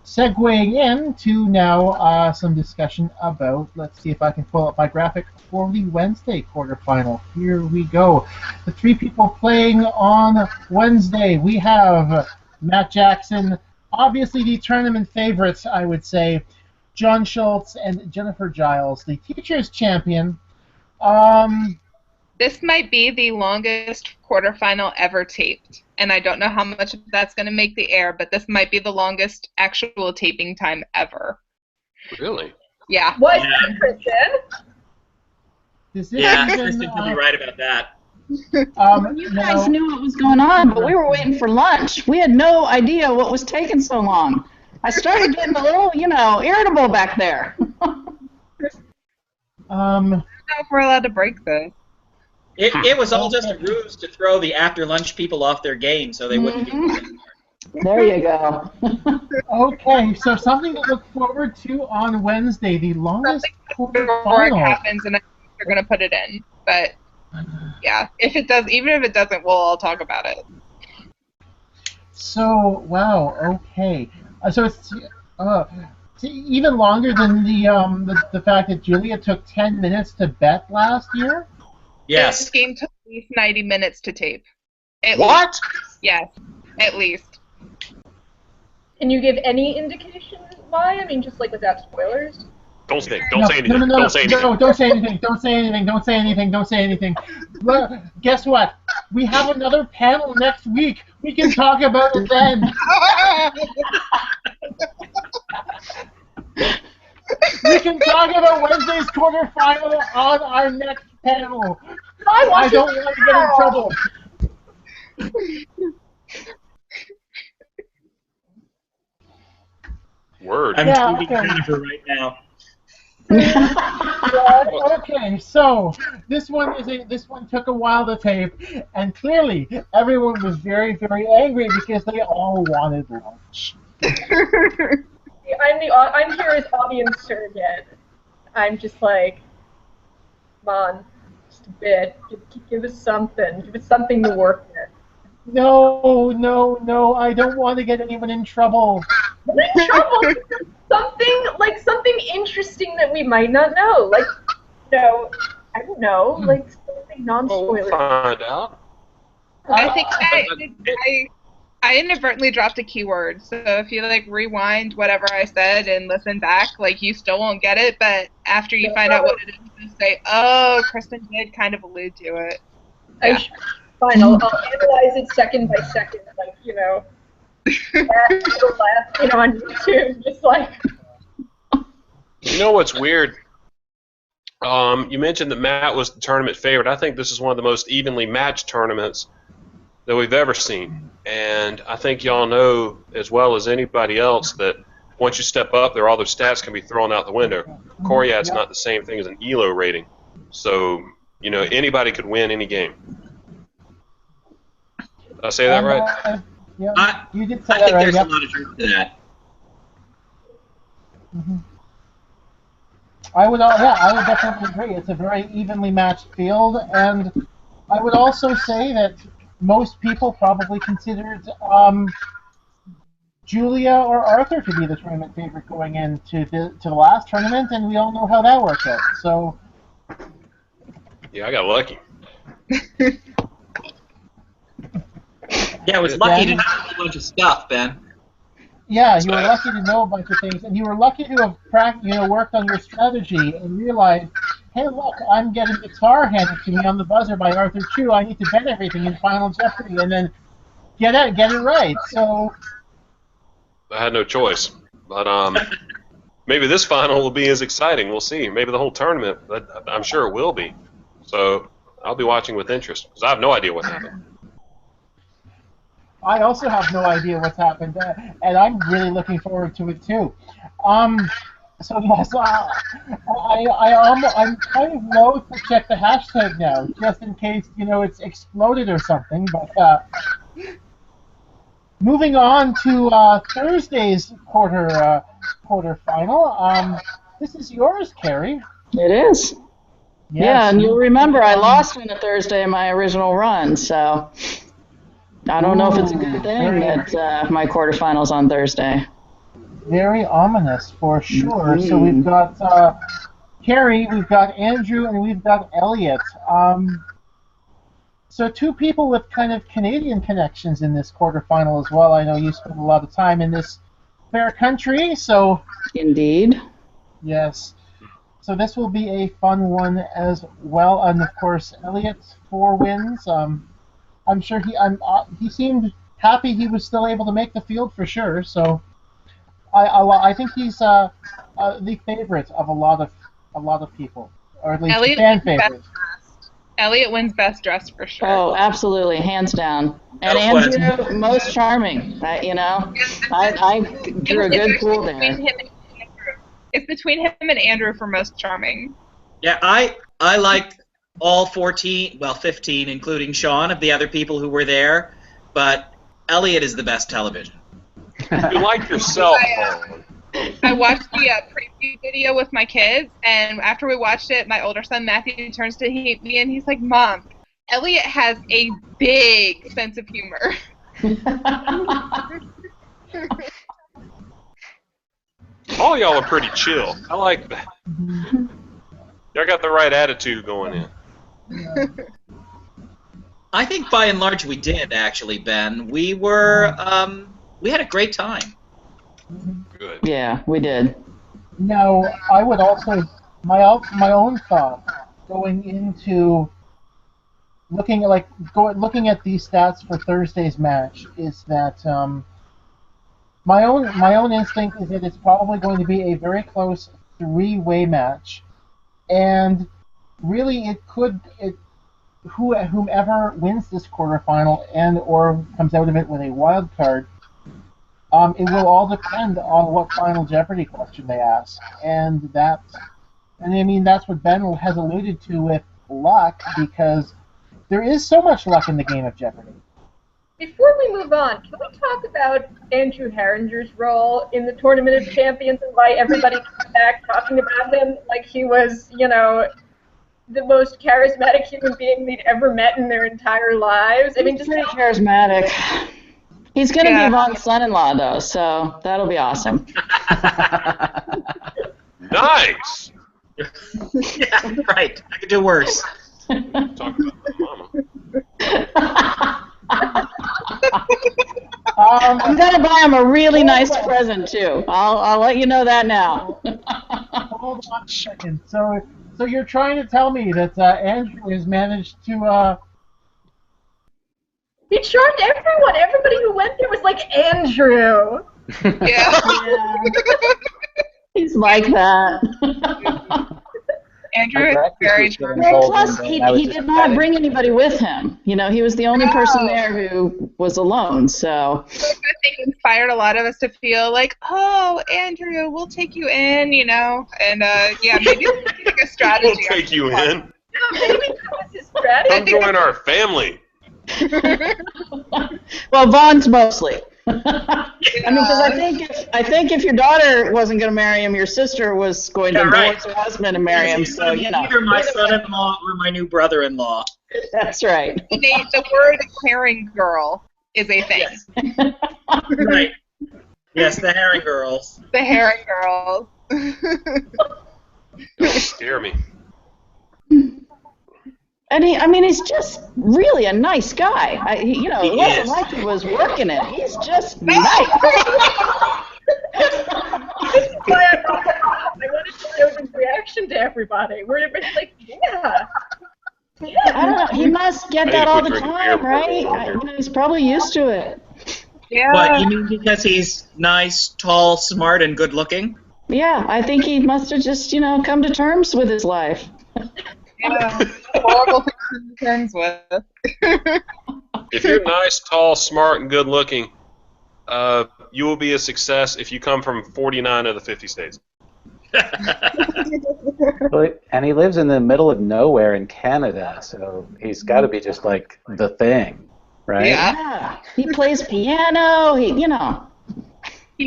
Segueing into now some discussion about, let's see if I can pull up my graphic for the Wednesday quarterfinal. Here we go. The three people playing on Wednesday, we have Matt Jackson, obviously the tournament favorites, I would say, John Schultz and Jennifer Giles, the teacher's champion. This might be the longest quarterfinal ever taped, and I don't know how much of that's going to make the air, but this might be the longest actual taping time ever. Really? Yeah. Was that Kristin? Yeah, Kristin could be right about that. You guys knew what was going on, but we were waiting for lunch. We had no idea what was taking so long. I started getting a little, irritable back there. I don't know if we're allowed to break this. It was all just a ruse to throw the after-lunch people off their game so they wouldn't be There you go. Okay, so something to look forward to on Wednesday, the longest Before it quarterfinal. happens, and I think they're going to put it in. But, yeah, if it does, even if it doesn't, we'll all talk about it. So, wow, okay. So even longer than the fact that Julia took 10 minutes to bet last year? Yes. This game took at least 90 minutes to tape. At What? least. Yes, at least. Can you give any indication why? I mean, just like without spoilers. Don't say No, anything. no, Don't say anything. no, don't say anything. Don't say anything. Don't say anything. Don't say anything. Look, guess what? We have another panel next week. We can talk about it then. We can talk about Wednesday's quarterfinal on our next panel. I don't want to get in trouble. Word. I'm Yeah, tweeting okay. Jennifer right now. Okay, so this one took a while to tape, and clearly everyone was very, very angry because they all wanted lunch. I'm here as audience surrogate. I'm just like, come on, just a bit. Give us something. Give us something to work with. No, I don't want to get anyone in trouble. In trouble. Something interesting that we might not know. Like, I don't know, like something non-spoiler. We'll find out. I think I inadvertently dropped a keyword, so if you like rewind whatever I said and listen back, like you still won't get it, but after you find out what it is, you say, "Oh, Kristin did kind of allude to it." Yeah. Fine, I'll analyze it second by second, like back to the left, on YouTube, just like. You know what's weird? You mentioned that Matt was the tournament favorite. I think this is one of the most evenly matched tournaments that we've ever seen. And I think y'all know as well as anybody else that once you step up there, all those stats can be thrown out the window. Coriat's not the same thing as an ELO rating. So, anybody could win any game. Did I say that right? Yeah, you did say I that think right. there's Yep. a lot of truth to that. Mm-hmm. I would definitely agree. It's a very evenly matched field, and I would also say that most people probably considered Julia or Arthur to be the tournament favorite going into the last tournament, and we all know how that worked out. So. Yeah, I got lucky. Yeah, I was lucky to know a bunch of stuff, Ben. Yeah, you were lucky to know a bunch of things, and you were lucky to have worked on your strategy and realized, hey, look, I'm getting guitar handed to me on the buzzer by Arthur Chu. I need to bet everything in Final Jeopardy, and then get it right. So I had no choice. But maybe this final will be as exciting. We'll see. Maybe the whole tournament, but I'm sure it will be. So I'll be watching with interest because I have no idea what happened. I also have no idea what's happened, and I'm really looking forward to it too. So yes, I'm kind of loath to check the hashtag now, just in case it's exploded or something. But moving on to Thursday's quarterfinal. This is yours, Kerry. It is. Yes, yeah, and you'll remember I lost on a Thursday in my original run, so I don't know if it's a good thing that my quarterfinal's on Thursday. Very ominous, for sure. Mm-hmm. So we've got Kerry, we've got Andrew, and we've got Elliot. So two people with kind of Canadian connections in this quarterfinal as well. I know you spent a lot of time in this fair country, so... Indeed. Yes. So this will be a fun one as well. And, of course, Elliot, 4 wins. I'm sure he seemed happy he was still able to make the field for sure. So I think he's the favorite of a lot of people, or at least Elliot fan favorite. Elliot wins best dressed for sure. Oh, absolutely, hands down. And No question. Andrew, most charming. I drew a good pool there. It's between him and Andrew for most charming. Yeah, I liked all 15, including Sean, of the other people who were there, but Elliot is the best television. You like yourself, Vaughn. I watched the preview video with my kids, and after we watched it, my older son Matthew turns to me and he's like, "Mom, Elliot has a big sense of humor." All y'all are pretty chill. I like that. Y'all got the right attitude going in. I think by and large we did, actually, Ben. We were, we had a great time. Good. Yeah, we did. Now, I would also, my own thought going into looking at these stats for Thursday's match is that my own instinct is that it's probably going to be a very close three-way match, and really whomever wins this quarterfinal and or comes out of it with a wild card, it will all depend on what final Jeopardy question they ask, and I mean that's what Ben has alluded to with luck, because there is so much luck in the game of Jeopardy. Before we move on, can we talk about Andrew Herringer's role in the Tournament of Champions and why everybody came back talking about him like he was, the most charismatic human being they'd ever met in their entire lives? I mean, He's pretty charismatic. He's going to be Vaughn's son-in-law, though, so that'll be awesome. Nice! Yeah, right. I could do worse. Talk about my mama. I'm going to buy him a really nice present, too. I'll let you know that now. Hold on a second. So you're trying to tell me that Andrew has managed to... He charmed everyone. Everybody who went there was like, Andrew. Yeah. He's like that. Andrew is very charming. Plus, he did not bring anybody with him. He was the only person there who was alone, so... I think it inspired a lot of us to feel like, oh, Andrew, we'll take you in, and, yeah, maybe we'll take a strategy. We'll take you in. No, maybe that was his strategy. Come join our family. Well, Vaughn's mostly. Because I think if your daughter wasn't going to marry him, your sister was going to divorce her husband and marry him. So Either my son-in-law or my new brother-in-law. That's right. The word "herring girl" is a thing. Yes. Right. Yes, the herring girls. The herring girls. Don't scare me. And he's just really a nice guy. It wasn't like he was working it. He's just nice. This is why I brought it up. I wanted to know the reaction to everybody. Where everybody's like, yeah. I don't know. He must get that all the time, right? He's probably used to it. Yeah. What, you mean because he's nice, tall, smart, and good-looking? Yeah, I think he must have just, come to terms with his life. Yeah. Horrible things to be friends with. If you're nice, tall, smart, and good-looking, you will be a success if you come from 49 of the 50 states. And he lives in the middle of nowhere in Canada, so he's got to be just like the thing, right? Yeah. He plays piano. He's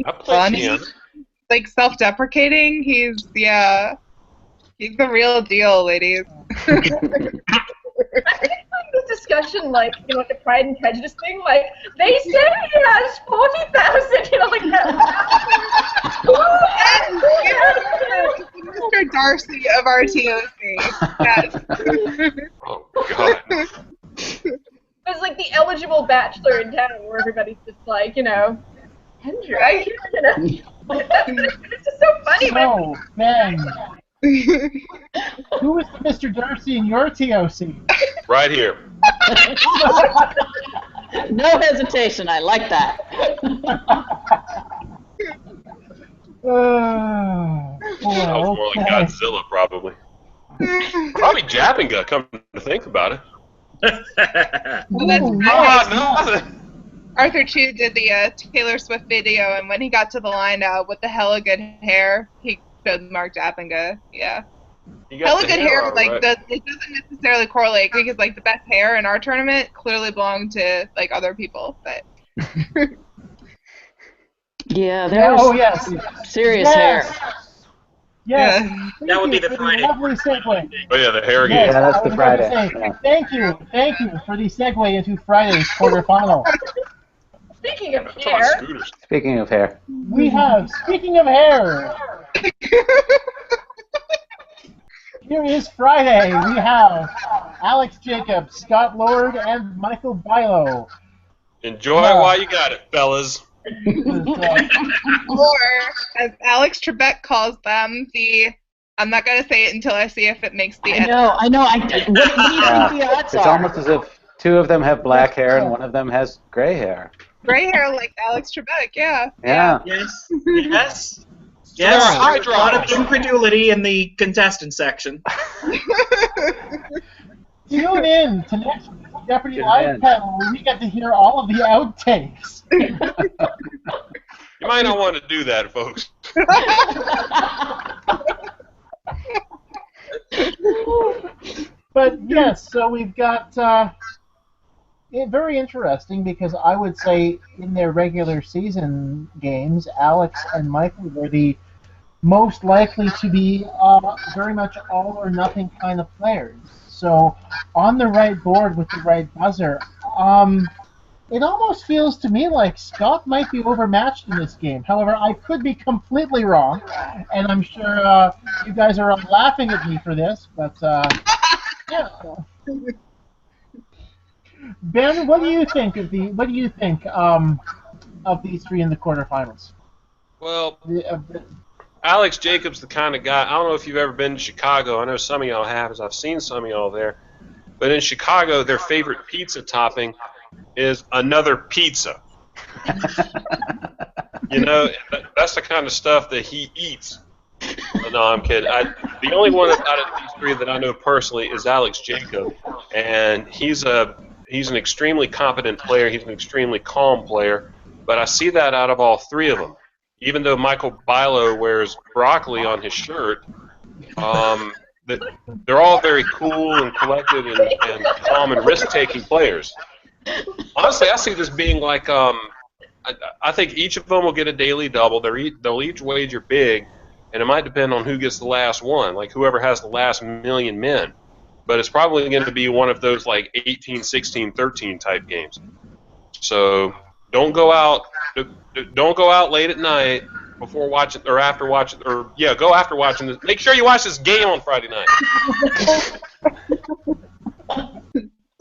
I play funny. piano. Like self-deprecating. He's the real deal, ladies. I think this discussion, like the Pride and Prejudice thing, like, they say he has 40,000, like that. Mr. Darcy of our TOC. Yes. Oh, God. It's like the eligible bachelor in town where everybody's just like, Andrew, right? It's just so funny. So, Ben, who is Mr. Darcy in your TOC? Right here. No hesitation. I like that. Boy, That was more like Godzilla, probably. Probably Japinga, come to think about it. Well, that's Oh, no. Arthur Chu did the Taylor Swift video, and when he got to the line with the hella good hair, he showed Mark Japinga. Yeah. You got Hella the good hair, on, like, right? it doesn't necessarily correlate, because, like, the best hair in our tournament clearly belonged to, like, other people, but... Yeah, there's yes. serious Yes. hair. Yes. Yeah. That would be the Thank you for Friday. lovely segue. Oh, yeah, the hair Yes, game. Yeah, that's I the was about to Friday. say, Yeah. Thank you for the segue into Friday's quarterfinal. Speaking of I'm talking about hair, scooters. Speaking of hair. We have, speaking of hair, here is Friday. We have Alex Jacobs, Scott Lord, and Michael Bilo. Enjoy it while you got it, fellas. Or, as Alex Trebek calls them, I'm not going to say it until I see if it makes the edit. I know. What do you think the odds It's are? almost as if two of them have black hair and one of them has gray hair. Gray hair like Alex Trebek, yeah. Yeah. Yes. Yes. There are Yes. high A lot of drops. incredulity in the contestant section. Tune in to next week's Jeopardy Tune Live in. panel where we get to hear all of the outtakes. You might not want to do that, folks. But yes, so we've got very interesting because I would say in their regular season games, Alex and Michael were the most likely to be very much all or nothing kind of players. So on the right board with the right buzzer, it almost feels to me like Scott might be overmatched in this game. However, I could be completely wrong, and I'm sure you guys are all laughing at me for this, but yeah. Ben, what do you think of these three in the quarterfinals? Well, Alex Jacobs, the kind of guy. I don't know if you've ever been to Chicago. I know some of y'all have, as I've seen some of y'all there. But in Chicago, their favorite pizza topping is another pizza. You know, that's the kind of stuff that he eats. No, I'm kidding. The only one out of these three that I know personally is Alex Jacob, and he's an extremely competent player. He's an extremely calm player, but I see that out of all three of them. Even though Michael Bilo wears broccoli on his shirt, they're all very cool and collected and calm and risk-taking players. Honestly, I see this being like I think each of them will get a daily double. They'll each wager big, and it might depend on who gets the last one, like whoever has the last million men. But it's probably going to be one of those like 18, 16, 13 type games. So don't go out late at night before watching or after watching, or go after watching this. Make sure you watch this game on Friday night.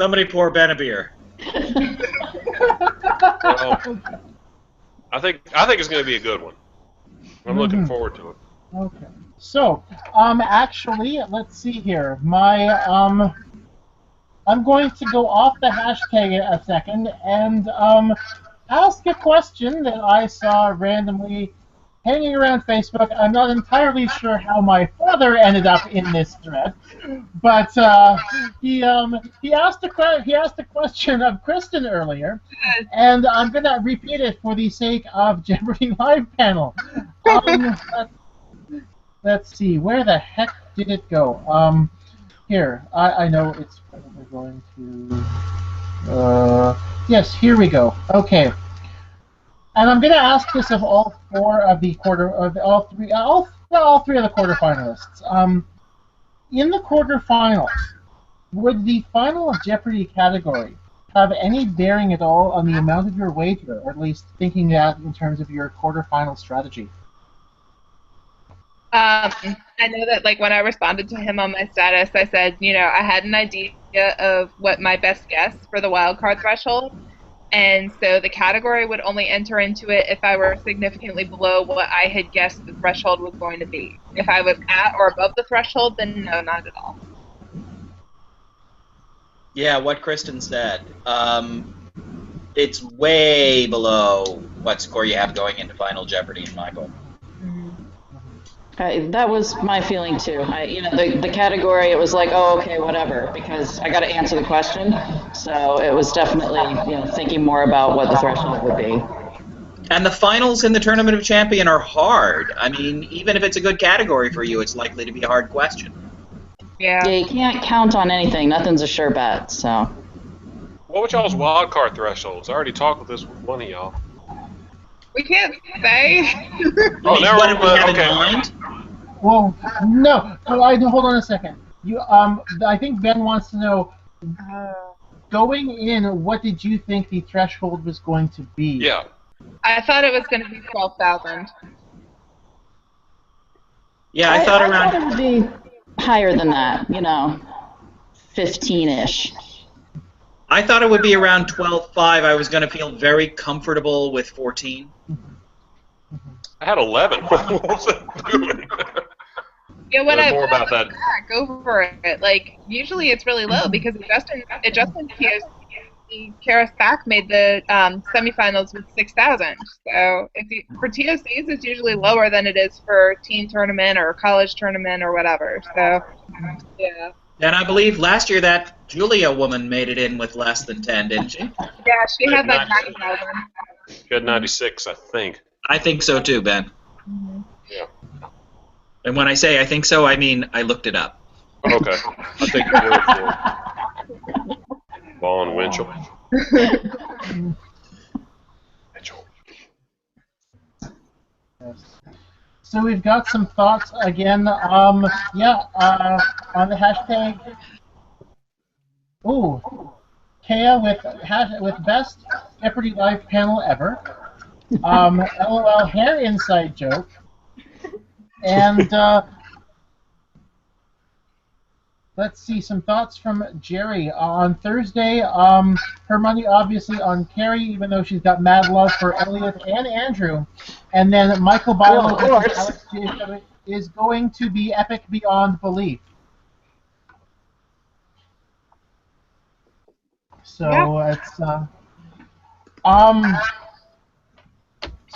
Somebody pour Ben a beer. Well, I think it's going to be a good one. I'm looking forward to it. Okay. So, actually, let's see here. I'm going to go off the hashtag a second and ask a question that I saw randomly hanging around Facebook. I'm not entirely sure how my father ended up in this thread, but he asked a question of Kristin earlier, and I'm going to repeat it for the sake of Jeopardy Live panel. Let's see, where the heck did it go? Here, I know it's probably going to. Yes, here we go. Okay. And I'm going to ask this of all three of the quarterfinalists. In the quarterfinals, would the final Jeopardy category have any bearing at all on the amount of your wager, or at least thinking that in terms of your quarterfinal strategy? I know that, like, when I responded to him on my status, I said, I had an idea of what my best guess for the wild card threshold. And so the category would only enter into it if I were significantly below what I had guessed the threshold was going to be. If I was at or above the threshold, then no, not at all. Yeah, what Kristin said. It's way below what score you have going into Final Jeopardy in my book. That was my feeling too. The category, it was like, oh, okay, whatever, because I got to answer the question. So it was definitely, thinking more about what the threshold would be. And the finals in the Tournament of Champion are hard. I mean, even if it's a good category for you, it's likely to be a hard question. Yeah. Yeah, you can't count on anything. Nothing's a sure bet. So. What was y'all's wild card thresholds? I already talked with this with one of y'all. We can't say. Oh, never What we have in okay. mind? Well, no. Hold on a second. I think Ben wants to know. going in, what did you think the threshold was going to be? Yeah. I thought it was going to be 12,000. Yeah, I thought around. it would be higher than that, 15-ish. I thought it would be around 12.5. I was going to feel very comfortable with 14. I had 11. What was I doing? Yeah, when I more about that. back over it, like usually it's really low because Justin Karis back made the semifinals with 6,000. So for TOCs, it's usually lower than it is for teen tournament or college tournament or whatever. So yeah. And I believe last year that Julia woman made it in with less than 10, didn't she? Yeah, she had like 90,000. She had 96, I think. I think so too, Ben. Mm-hmm. Yeah. And when I say I think so, I mean I looked it up. Okay. I'll take your word for it. Vaughn, Winchell. So we've got some thoughts again. On the hashtag. Ooh, Kea with best Jeopardy live panel ever. LOL hair inside joke. And let's see some thoughts from Jerry on Thursday. Her money obviously on Kerry, even though she's got mad love for Elliot and Andrew. And then Michael Bilo versus Alex Jacob is going to be epic beyond belief. So it's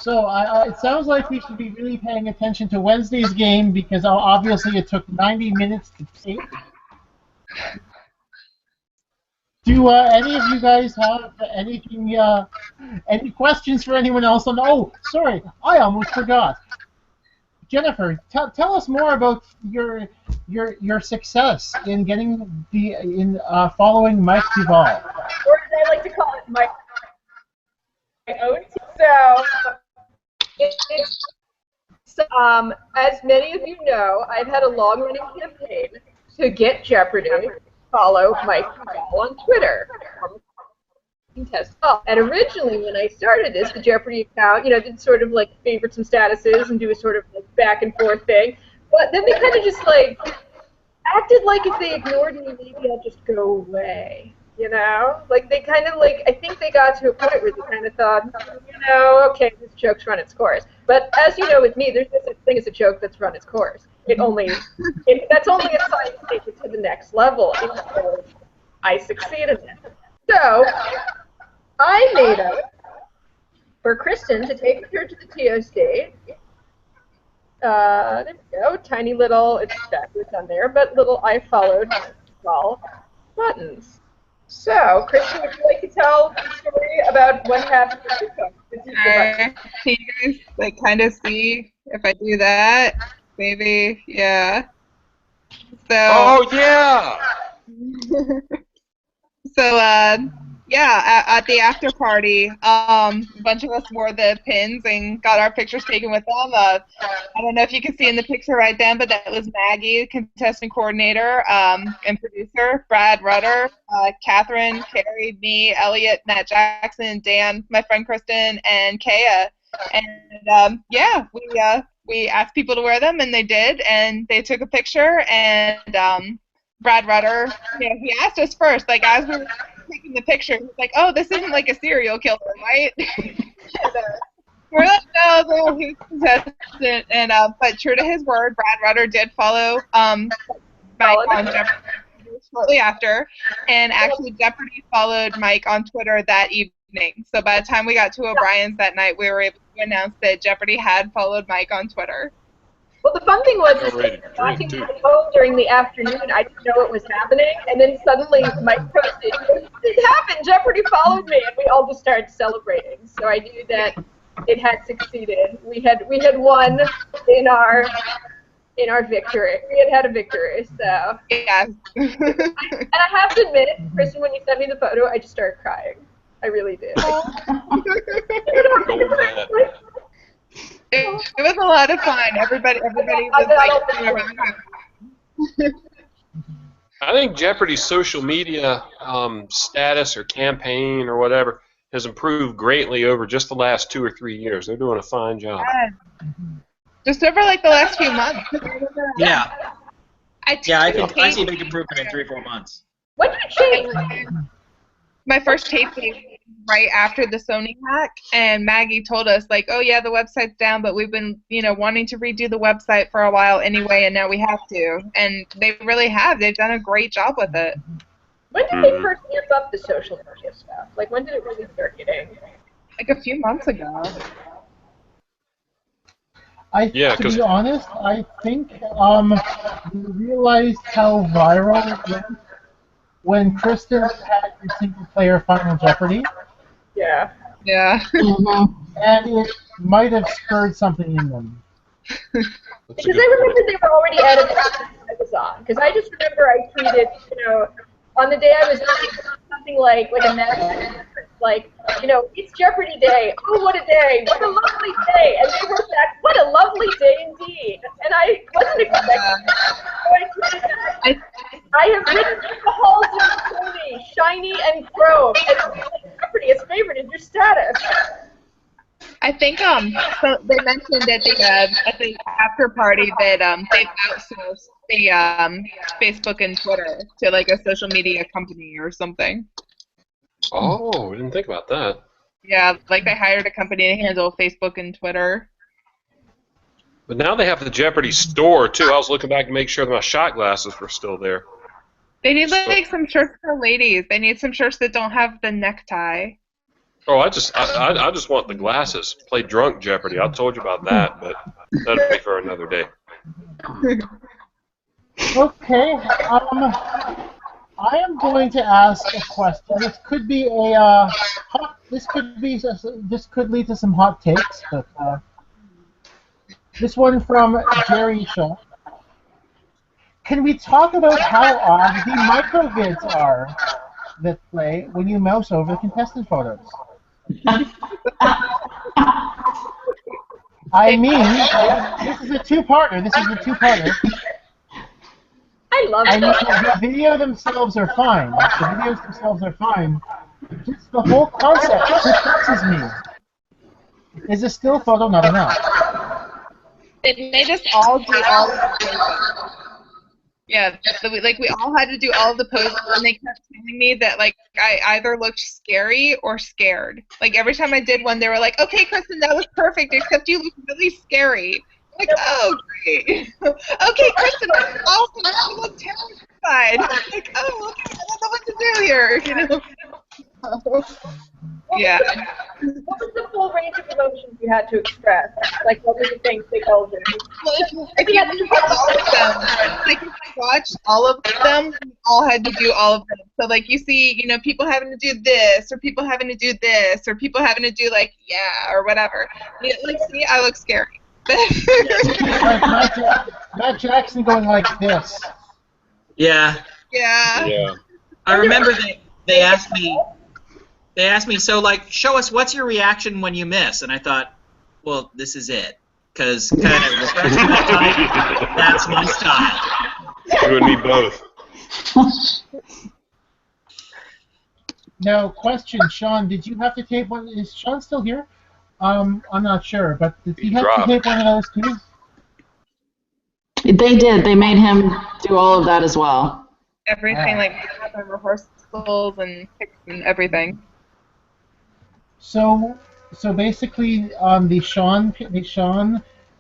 So it sounds like we should be really paying attention to Wednesday's game because obviously it took 90 minutes to tape. Do any of you guys have anything, any questions for anyone else? Oh, sorry, I almost forgot. Jennifer, tell us more about your success in getting following Mike Duval. Or as I like to call it, my own. So, as many of you know, I've had a long-running campaign to get Jeopardy to follow Mike Duval on Twitter. And originally, when I started this, the Jeopardy account, did sort of like favorites and statuses and do a sort of like back and forth thing. But then they kind of just like acted like if they ignored me, maybe I'll just go away. Like they kind of like, I think they got to a point where they kind of thought, okay, this joke's run its course. But as you know, with me, there's no such thing as a joke that's run its course. That's only a sign to take it to the next level. I succeeded in it. So I made up for Kristin to take her to the TOC. There we go, tiny little, it's backwards on there, but little I followed all buttons. So, Kristin, would you like to tell the story about what happened with your book? Can you guys kind of see if I do that? Maybe, yeah. So. Oh yeah. So, at the after party, a bunch of us wore the pins and got our pictures taken with them. I don't know if you can see in the picture right then, but that was Maggie, contestant coordinator and producer, Brad Rutter, Catherine, Kerry, me, Elliot, Matt Jackson, Dan, my friend Kristin, and Kea. And we asked people to wear them, and they did, and they took a picture, and Brad Rutter, he asked us first, like as we were taking the picture, he was like, "Oh, this isn't like a serial killer, right?" We're like, "No, he was a contestant." And but true to his word, Brad Rutter did follow Mike on Jeopardy shortly after, and actually Jeopardy followed Mike on Twitter that evening. So by the time we got to O'Brien's that night, we were able to announce that Jeopardy had followed Mike on Twitter. Well, the fun thing was, watching my phone during the afternoon, I didn't know it was happening, and then suddenly Mike posted, "It happened! Jeopardy followed me!" And we all just started celebrating. So I knew that it had succeeded. We had won in our victory. We had a victory. So yeah. And I have to admit, Kristin, when you sent me the photo, I just started crying. I really did. It was a lot of fun. Everybody was like around. I think Jeopardy's social media status or campaign or whatever has improved greatly over just the last 2 or 3 years. They're doing a fine job. Just over like the last few months. Yeah. I see a big improvement in 3 or 4 months. When did it change? My first tape was right after the Sony hack, and Maggie told us, like, oh yeah, the website's down, but we've been, wanting to redo the website for a while anyway, and now we have to. And they really have. They've done a great job with it. When did they first amp up the social media stuff? Like, when did it really start getting? Like a few months ago. To be honest, I think we realized how viral it went when Kristin had the single-player Final Jeopardy. Yeah. Yeah. And it might have spurred something in them. Because I remember they were already at it I was on. Because I just remember I tweeted, on the day I was on, something like a message, like, it's Jeopardy Day. Oh, what a day. What a lovely day. And they wrote back, what a lovely day indeed. And I wasn't expecting that. So I tweeted back, I have ridden through the halls of Tony, Shiny, and Grove, and Jeopardy is favored in your status. I think so they mentioned at the after party that they've outsourced the Facebook and Twitter to like a social media company or something. Oh, I didn't think about that. Yeah, like they hired a company to handle Facebook and Twitter. But now they have the Jeopardy store too. I was looking back to make sure that my shot glasses were still there. They need like some shirts for ladies. They need some shirts that don't have the necktie. Oh, I just want the glasses. Play drunk Jeopardy. I told you about that, but that'll be for another day. Okay. I am going to ask a question. This could be this could lead to some hot takes, but this one from Jerry Shaw. Can we talk about how odd the microvids are that play when you mouse over the contestant photos? I mean, this is a two-parter. I love I mean, that. the videos themselves are fine. Just the whole concept perplexes me. Is a still photo not enough? They made us all do all of the poses. Yeah, like we all had to do all of the poses, and they kept telling me that like I either looked scary or scared. Like every time I did one, they were like, "Okay, Kristin, that was perfect, except you look really scary." Like, oh, great. Okay, Kristin, that's awesome. You look terrified. Like, oh, okay, I don't know what to do here. Yeah. What was the full range of emotions you had to express? Like, what were the things they told you? Well, if you watch all of them, we all had to do all of them. So, like, you see, people having to do this, or people having to do this, or people having to do, like, yeah, or whatever. Like, see, I look scary. Like Matt Jackson going like this. Yeah. Yeah. I remember they asked me, so like, show us what's your reaction when you miss, and I thought, well, this is it, because kind of refreshing type, that's my style. You and me both. Now, question, Sean, did you have to tape one? Is Sean still here? I'm not sure, but did he have to tape one of those too? They did. They made him do all of that as well. Everything, like the rehearsals and picks and everything. So basically, the Sean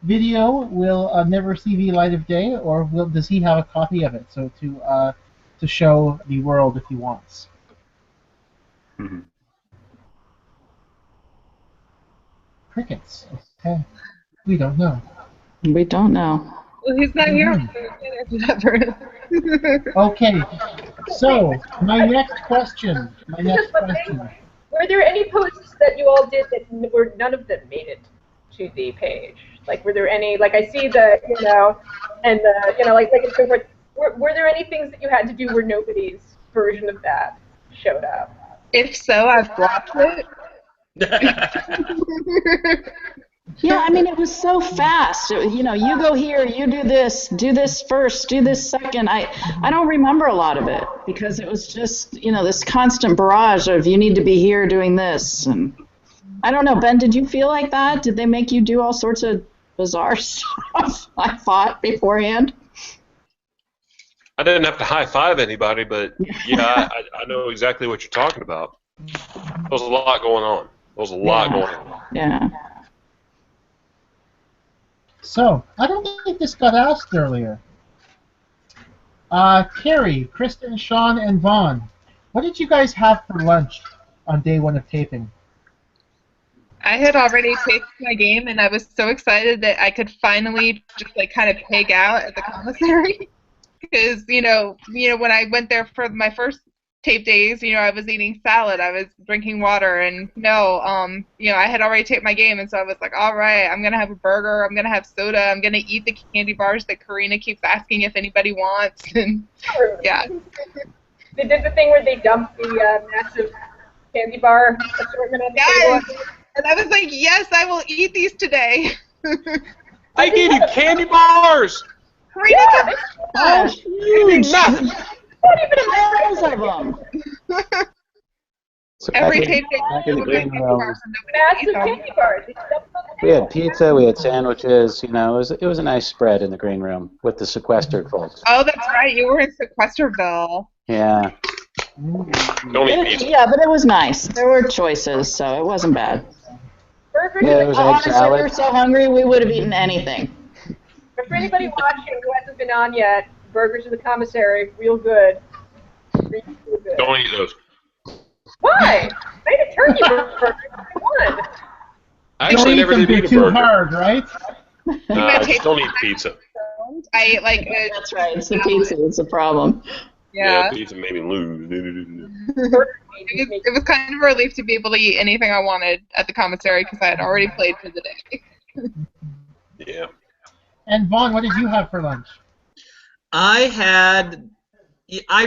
video will never see the light of day, or does he have a copy of it? So to show the world if he wants. Mm-hmm. Crickets. Okay. We don't know. We don't know. Well, he's not here. Okay. So my next question. Were there any poses that you all did that none of them made it to the page? Like, were there any? Like, I see the and the like and so forth. Were there any things that you had to do where nobody's version of that showed up? If so, I've blocked it. Yeah, I mean, it was so fast. You know, you go here, you do this first, do this second. I don't remember a lot of it because it was just, you know, this constant barrage of you need to be here doing this. And I don't know, Ben, did you feel like that? Did they make you do all sorts of bizarre stuff, I thought, beforehand? I didn't have to high-five anybody, but yeah, I know exactly what you're talking about. There was a lot going on. There was a lot going on. Yeah. So, I don't think this got asked earlier. Kerry, Kristin, Sean, and Vaughn, what did you guys have for lunch on day one of taping? I had already taped my game, and I was so excited that I could finally just like kind of pig out at the commissary. Because you know, when I went there for my first tape days, you know, I was eating salad, I was drinking water, and you know, I had already taped my game, and so I was like, all right, I'm gonna have a burger, I'm gonna have soda, I'm gonna eat the candy bars that Karina keeps asking if anybody wants, and yeah. They did the thing where they dumped the massive candy bar assortment on the table. And I was like, yes, I will eat these today. I gave you candy bars! Karina, Oh, huge! Nothing. Not even a Piles of them. So every back in- tape day, back in the we would green room, massive candy bars. They dumped on the we had table. pizza, we had sandwiches. You know, it was a nice spread in the green room with the sequestered folks. Oh, that's right, you were in Sequesterville. Yeah. Don't eat pizza. Yeah, but it was nice. There were choices, so it wasn't bad. Burgers Yeah, are it the was egg Honestly, we salad. were so hungry, we would have eaten anything. But for anybody watching who hasn't been on yet, burgers in the commissary, real good. Real good. Don't eat those. Why? I had a turkey burger. One. I Don't actually eat never them, did they're eat a too burger. hard, right? I just don't eat pizza. I ate like a, That's right. It's the pizza that's the problem. yeah. Pizza made me lose. It was kind of a relief to be able to eat anything I wanted at the commissary because I had already played for the day. Yeah. And Vaughn, what did you have for lunch? I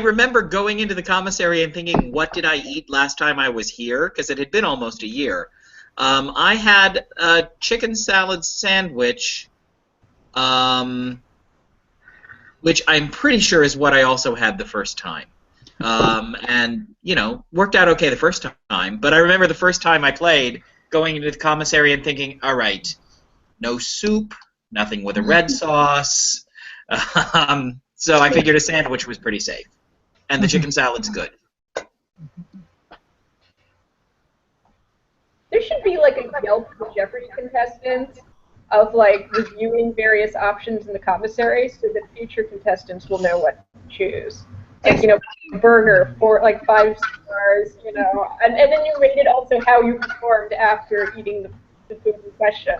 remember going into the commissary and thinking, what did I eat last time I was here? Because it had been almost a year. I had a chicken salad sandwich, which I'm pretty sure is what I also had the first time. And, you know, worked out okay the first time. But I remember the first time I played, going into the commissary and thinking, all right, no soup, nothing with a red sauce. So I figured a sandwich was pretty safe. And the chicken salad's good. There should be like a Yelp for Jeopardy contestants of like reviewing various options in the commissary so that future contestants will know what to choose. Like, you know, burger for like 5 stars, you know, and then you rated also how you performed after eating the food in question.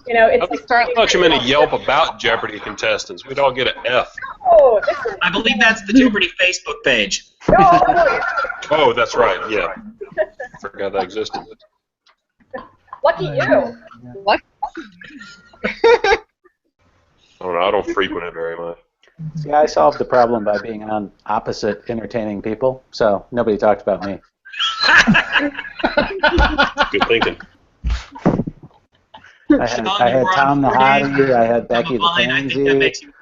You know, it's like I thought you meant a Yelp about Jeopardy contestants. We'd all get an F. oh, this is I believe that's the Jeopardy Facebook page. Oh, that's right. Yeah. I forgot that existed. lucky you. What? I don't know. I don't frequent it very much. See, I solved the problem by being on opposite entertaining people, so nobody talked about me. Good thinking. I had Tom the Hottie, I had Becky the Fine, I think that Pansy. makes you a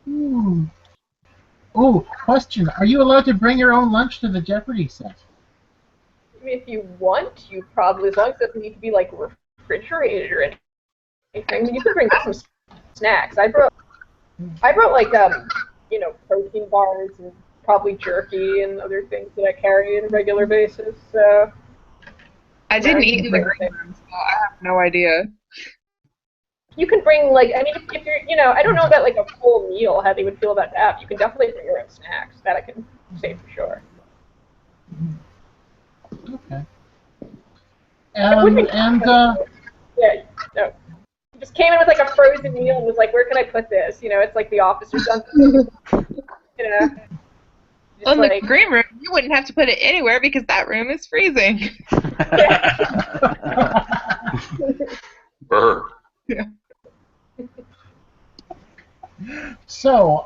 winner. Oh, question. Are you allowed to bring your own lunch to the Jeopardy set? If you want, you probably, as long as it doesn't need to be like refrigerated or anything, you can bring some snacks. I brought like you know, protein bars and probably jerky and other things that I carry on a regular basis. So I didn't eat in the green room, so I have no idea. you can bring like, I mean, if you're, you know, I don't know about like a full meal how they would feel about that. You can definitely bring your own snacks. That I can say for sure. Okay. Yeah, no. He just came in with like a frozen meal and was like, "Where can I put this?" You know, it's like The Office or something. You know. Well, in like, the green room, you wouldn't have to put it anywhere because that room is freezing. Brr. Yeah. So,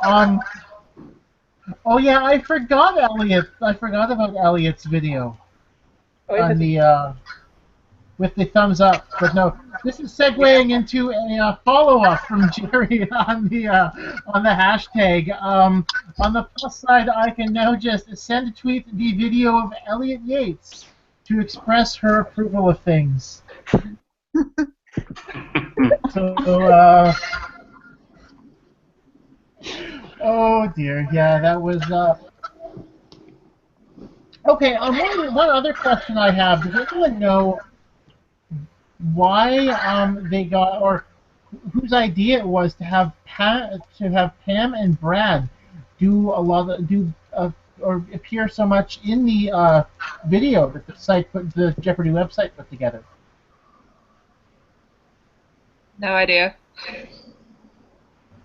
Oh yeah, I forgot Elliot. I forgot about Elliot's video on the with the thumbs up. But no, this is segueing into a follow-up from Jerry on the hashtag. On the plus side, I can now just send a tweet the video of Elliot Yates to express her approval of things. So, oh dear, yeah, that was. Okay, one other question I have: does anyone know why they got, or whose idea it was to have Pam and Brad do a lot of or appear so much in the video that the Jeopardy website put together? No idea.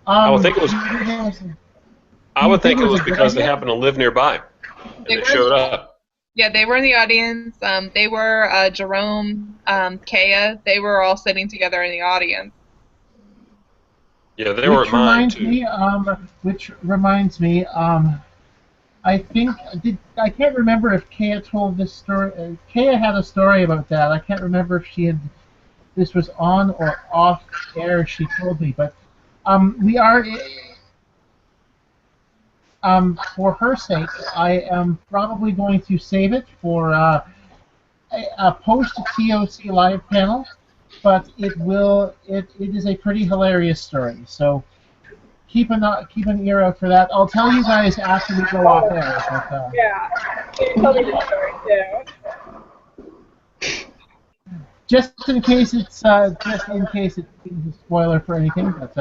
I would think it was. I would think it was because they happen to live nearby, and they showed up. Yeah, they were in the audience. They were Jerome, Kaya. They were all sitting together in the audience. Yeah, they were at mine too. Which reminds me, I think I can't remember if Kaya told this story. Kaya had a story about that. I can't remember if this was on or off air. She told me, but we are. For her sake, I am probably going to save it for a post-TOC live panel, but it is a pretty hilarious story. So keep an ear out for that. I'll tell you guys after we go off air. But, yeah, you tell me the story too. Just in case it's a spoiler for anything, but.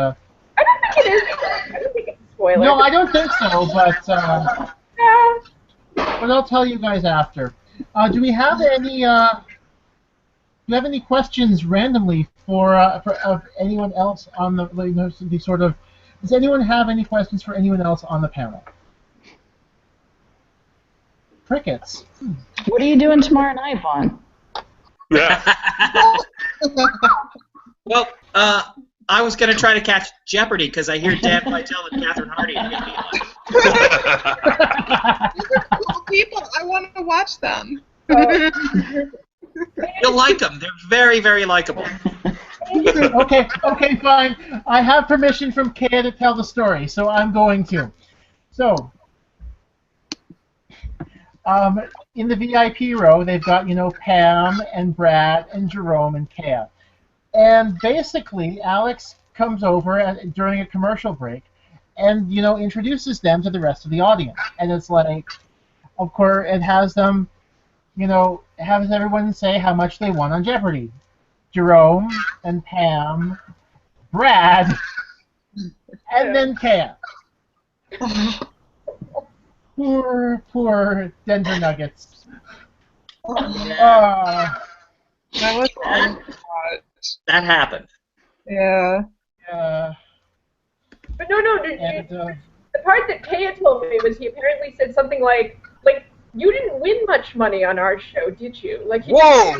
I don't think it is. I don't think it's a spoiler. No, I don't think so, but Yeah. but I'll tell you guys after. Do we have any questions randomly for anyone else on the sort of? Does anyone have any questions for anyone else on the panel? Crickets. What are you doing tomorrow night, Vaughn? Yeah. Well, I was going to try to catch Jeopardy because I hear Dan Vitale and Catherine Hardy are going to be on. These are cool people. I want to watch them. You'll like them. They're very, very likable. Okay, fine. I have permission from Kaya to tell the story, so I'm going to. So, in the VIP row, they've got, Pam and Brad and Jerome and Kaya. And basically, Alex comes over during a commercial break and, introduces them to the rest of the audience. And it's like, of course, it has them, has everyone say how much they won on Jeopardy. Jerome and Pam, Brad, and then Kaya. Poor Denver Nuggets. That was fun to watch. That happened. Yeah. But no, the part that Kaya told me was he apparently said something like you didn't win much money on our show, did you? Whoa!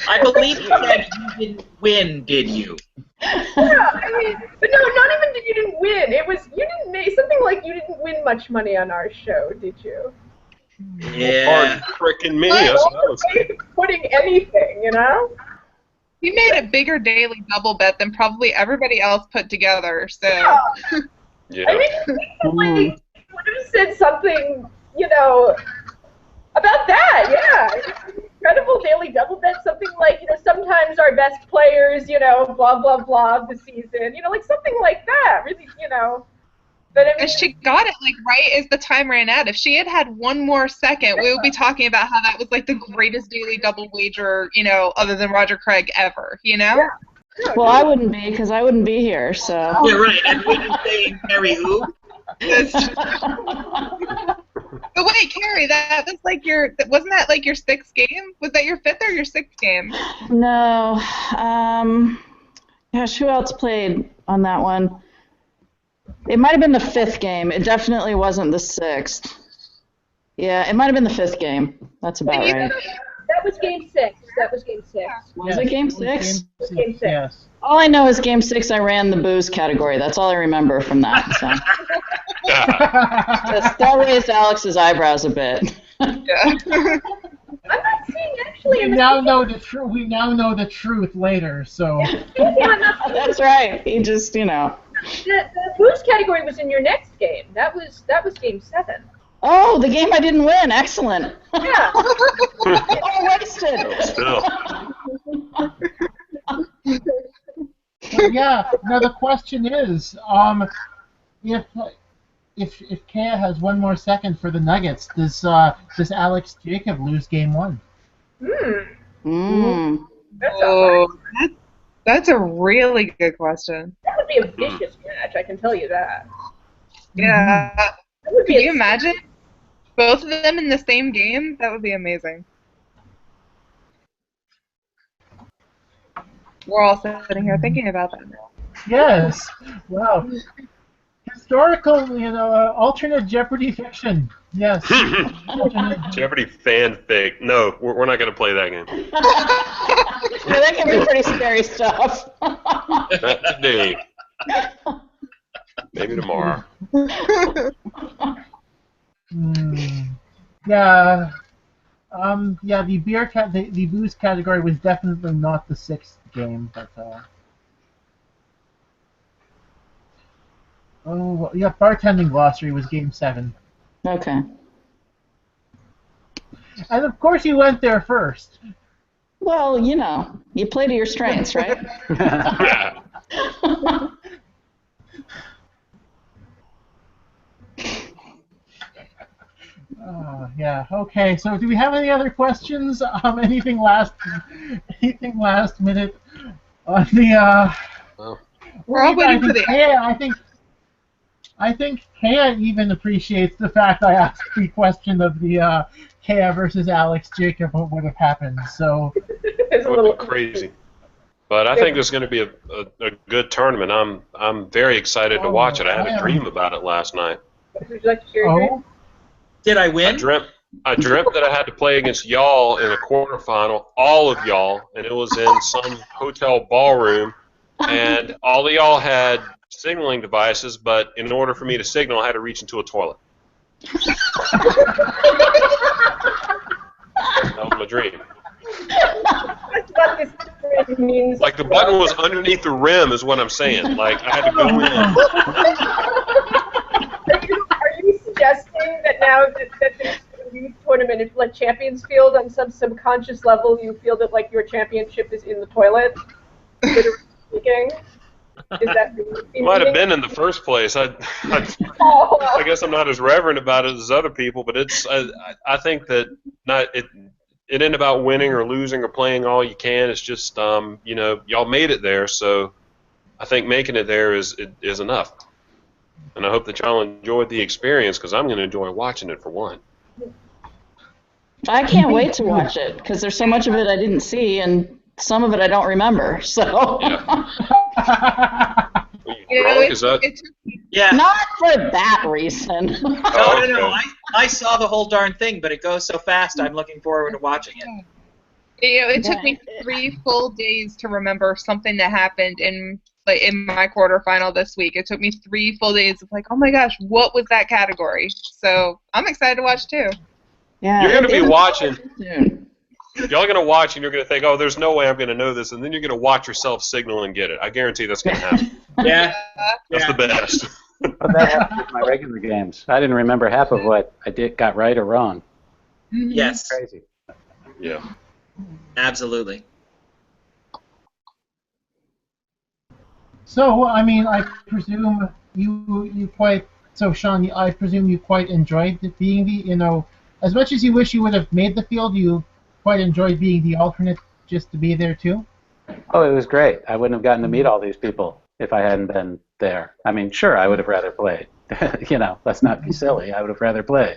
I believe you said you didn't win, did you? Yeah, I mean, but no, not even that you didn't win. It was you didn't make something like you didn't win much money on our show, did you? Yeah. Frickin' me, I suppose. Putting anything, He made a bigger daily double bet than probably everybody else put together. So. Yeah. I mean, he would have said something, about that. Yeah, incredible daily double bet. Something like, sometimes our best players, blah blah blah of the season. Something like that. Really, But I mean, and she got it right as the time ran out. If she had had one more second, we would be talking about how that was the greatest daily double wager, other than Roger Craig ever. Yeah. Well, I wouldn't be because I wouldn't be here. So. Yeah, right. And we can say Kerry who? But wait, Kerry, that was wasn't that your sixth game? Was that your fifth or your sixth game? No. Gosh, who else played on that one? It might have been the fifth game. It definitely wasn't the sixth. Yeah, it might have been the fifth game. That's about right. That was game 6. Was it game 6? Game 6. Yes. All I know is game 6 I ran the booze category. That's all I remember from that. So. That raised Alex's eyebrows a bit. Yeah. I'm not seeing actually. We now know the truth. We now know the truth later. So That's right. He just, The booze category was in your next game. That was game 7. Oh, the game I didn't win. Excellent. Yeah. Oh, wasted. Still. yeah. Now the question is, if Kea has one more second for the Nuggets, does Alex Jacob lose game 1? That's That's a really good question. that would be a vicious match. I can tell you that. Yeah. That would be Can you imagine both of them in the same game? That would be amazing. We're all sitting here thinking about that now. Yes. Wow. Historical, alternate Jeopardy fiction. Yes. Jeopardy fanfic. No, we're not going to play that game. Yeah, that can be pretty scary stuff. Not today. Maybe tomorrow. Yeah. The the booze category was definitely not the 6th game, but bartending glossary was game 7. Okay. And of course you went there first. Well, you play to your strengths, right? Yeah. Okay. So, do we have any other questions? Anything last minute on the? We're all waiting for the. I think Kea even appreciates the fact I asked the question of the Kea versus Alex Jacob what would have happened. So It's It would be crazy. But I think it's going to be a good tournament. I'm very excited to watch it. I had a dream about it last night. Would you like to share your dream? Did I win? I dreamt that I had to play against y'all in a quarterfinal, all of y'all, and it was in some hotel ballroom, and all of y'all had signaling devices, but in order for me to signal, I had to reach into a toilet. That was my dream. That's what this dream means. Like the button was underneath the rim, is what I'm saying. Like I had to go in. Are you suggesting that now that there's a youth tournament, it's like Champions Field, on some subconscious level, you feel that like your championship is in the toilet? Literally speaking. Is that Might have been in the first place. I guess I'm not as reverent about it as other people, but it's. I think that it ain't about winning or losing or playing all you can. It's just y'all made it there, so I think making it there is enough. And I hope that y'all enjoyed the experience because I'm going to enjoy watching it for one. I can't wait to watch it because there's so much of it I didn't see and some of it I don't remember. So. Yeah. Yeah. Not for that reason. No. I saw the whole darn thing, but it goes so fast. I'm looking forward to watching it. It took me 3 full days to remember something that happened in my quarterfinal this week. It took me 3 full days of like, oh my gosh, what was that category? So I'm excited to watch too. Yeah. You're going to be watching. Soon. Y'all are going to watch and you're going to think, oh, there's no way I'm going to know this, and then you're going to watch yourself signal and get it. I guarantee that's going to happen. Yeah. That's the best. But that happened with my regular games. I didn't remember half of what I got right or wrong. Yes. Crazy. Yeah. Absolutely. So, I mean, I presume you quite. So, Sean, I presume you quite enjoyed being the. As much as you wish you would have made the field, you quite enjoyed being the alternate just to be there too. Oh, it was great. I wouldn't have gotten to meet all these people if I hadn't been there. I mean, sure, I would have rather played. Let's not be silly. I would have rather played.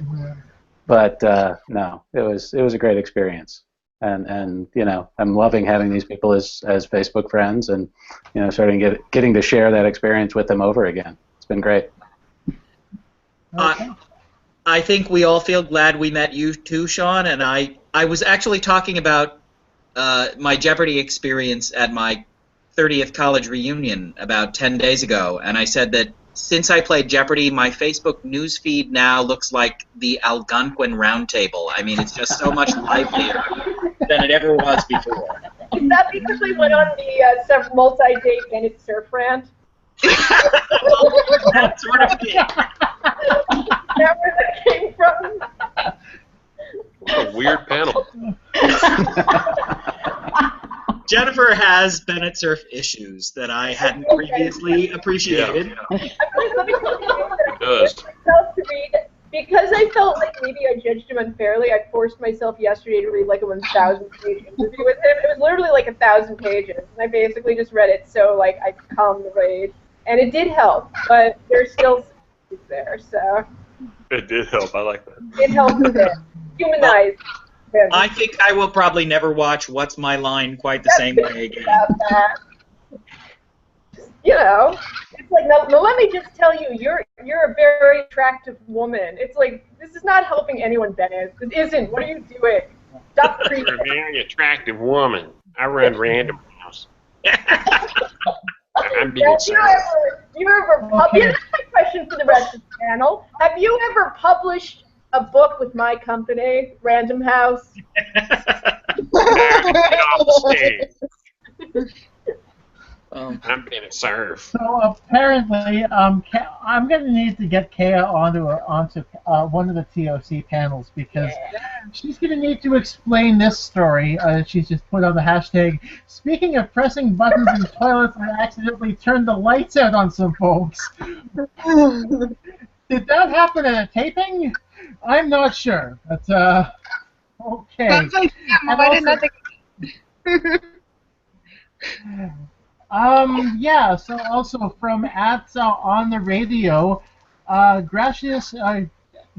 But no, it was a great experience. And I'm loving having these people as Facebook friends and getting to share that experience with them over again. It's been great. Okay. I think we all feel glad we met you too, Sean. And I was actually talking about my Jeopardy experience at my 30th college reunion about 10 days ago, and I said that since I played Jeopardy, my Facebook newsfeed now looks like the Algonquin Roundtable. I mean, it's just so much livelier than it ever was before. Is that because we went on the multi-day Bennett surf rant? That sort of thing. That where that came from? What a weird panel. Jennifer has Bennett surf issues that I hadn't previously appreciated. Yeah. Let me tell you It does. myself to read, because I felt like maybe I judged him unfairly. I forced myself yesterday to read like a 1,000-page interview with him. It was literally like 1,000 pages, and I basically just read it so like I could calm the rage, and it did help. But there's still some issues there, so It did help. I like that. it helped a bit. Humanized him. I think I will probably never watch What's My Line quite the same way again. About that. You know, it's like, no, let me just tell you, you're a very attractive woman. It's like, this is not helping anyone, Bennett. This isn't. What are you doing? Stop preaching. You're a very attractive woman. I run Random House. I'm being Have serious. you ever here's my question for the rest of the panel. Have you ever published a book with my company, Random House? Get off the stage. I'm being served. So apparently, I'm going to need to get Kea onto one of the TOC panels because she's going to need to explain this story she's just put on the hashtag. Speaking of pressing buttons in toilets, I accidentally turned the lights out on some folks. Did that happen at a taping? I'm not sure, but okay. Sounds like And I did also- nothing. Yeah, so also from on the radio, gracious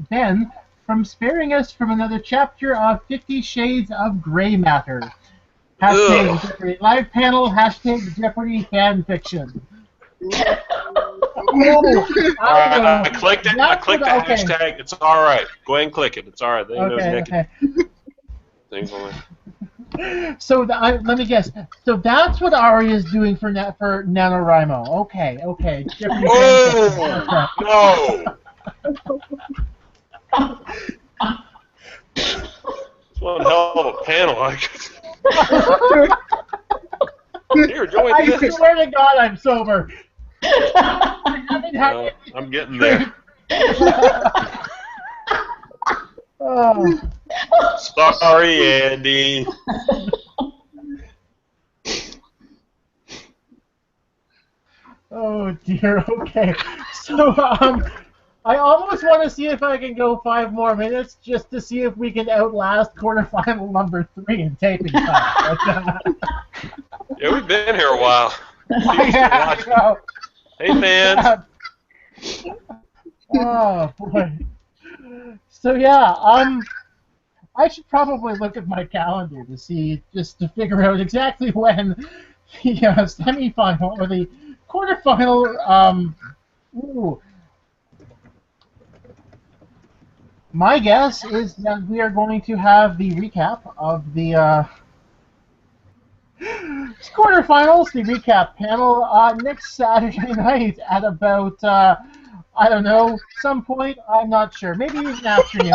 Ben from sparing us from another chapter of 50 Shades of Grey Matter. Hashtag Jeopardy live panel, hashtag Jeopardy fan fiction. I clicked it. I clicked the hashtag. It's all right. Go ahead and click it. It's all right. They know Nick. Okay. Things on there. So let me guess. So that's what Ari is doing for NaNoWriMo. Okay. Jeopardy fan fiction. No! It's one hell of a panel. Here, join I this. swear to God, I'm sober. I haven't had I'm getting there. Oh. Sorry, Andy. Oh dear. Okay. So I almost want to see if I can go 5 more minutes just to see if we can outlast quarterfinal number 3 in taping time. But, Yeah, we've been here a while. I know. Hey, fans. Oh boy. So yeah, I should probably look at my calendar to see, just to figure out exactly when the semifinal or the quarterfinal. Ooh. My guess is that we are going to have the recap of the quarterfinals, the recap panel, next Saturday night at about, I don't know, some point. I'm not sure. Maybe even afternoon.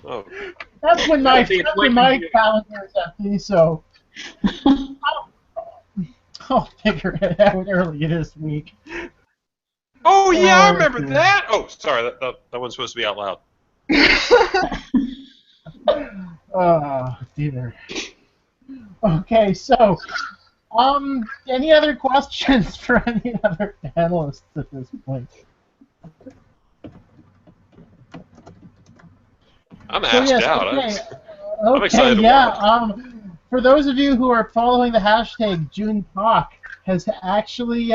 Oh, That's when my calendar is empty, so I'll figure it out early this week. oh yeah, I remember that. Oh, sorry, that wasn't supposed to be out loud. Oh, dear. Okay, so, any other questions for any other panelists at this point? I'm asked out. Okay. I'm excited to watch. For those of you who are following the hashtag, June Talk has actually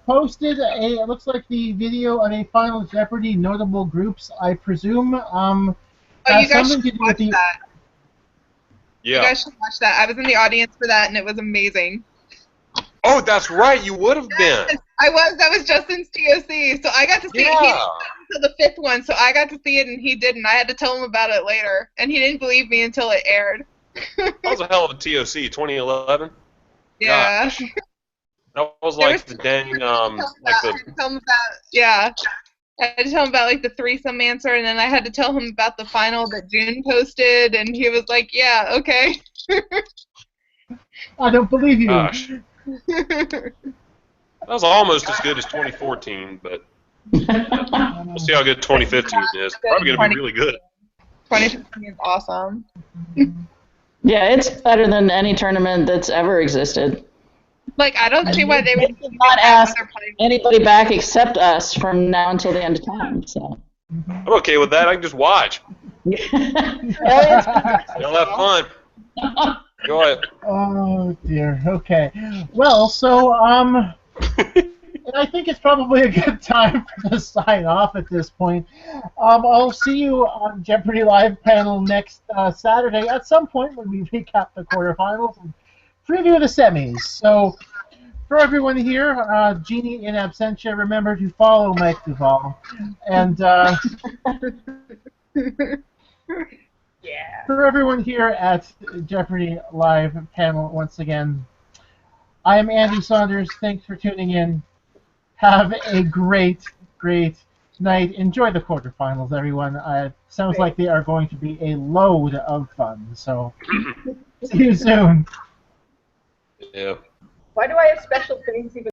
posted it looks like the video of a Final Jeopardy notable groups, I presume. Oh, has you guys something should to do with watch the. that. Yeah. You guys should watch that. I was in the audience for that, and it was amazing. Oh, that's right. You would have been. Yes, I was. That was Justin's TOC, so I got to see it. He didn't come until the 5th one, so I got to see it, and he didn't. I had to tell him about it later, and he didn't believe me until it aired. That was a hell of a TOC, 2011. Yeah. Gosh. That was There like was- the dang, like I had to tell him about, yeah. I had to tell him about like the threesome answer, and then I had to tell him about the final that June posted, and he was like, "Yeah, okay." I don't believe you. gosh, that was almost as good as 2014, but we'll see how good 2015 is. Probably going to be really good. 2015 is awesome. Yeah, it's better than any tournament that's ever existed. Like, I don't see why they would did not ask other players. anybody back except us from now until the end of time. So. I'm okay with that. I can just watch. Elliot's Y'all have fun. Go ahead. Oh dear. Okay. Well, so I think it's probably a good time to sign off at this point. I'll see you on Jeopardy Live panel next Saturday at some point when we recap the quarterfinals and preview the semis. So, for everyone here, Jeannie in absentia, remember to follow Mike Duvall. And for everyone here at Jeopardy Live panel, once again, I am Andy Saunders. Thanks for tuning in. Have a great, great night. Enjoy the quarterfinals, everyone. Sounds like they are going to be a load of fun. So, see you soon. Yeah. Why do I have special things even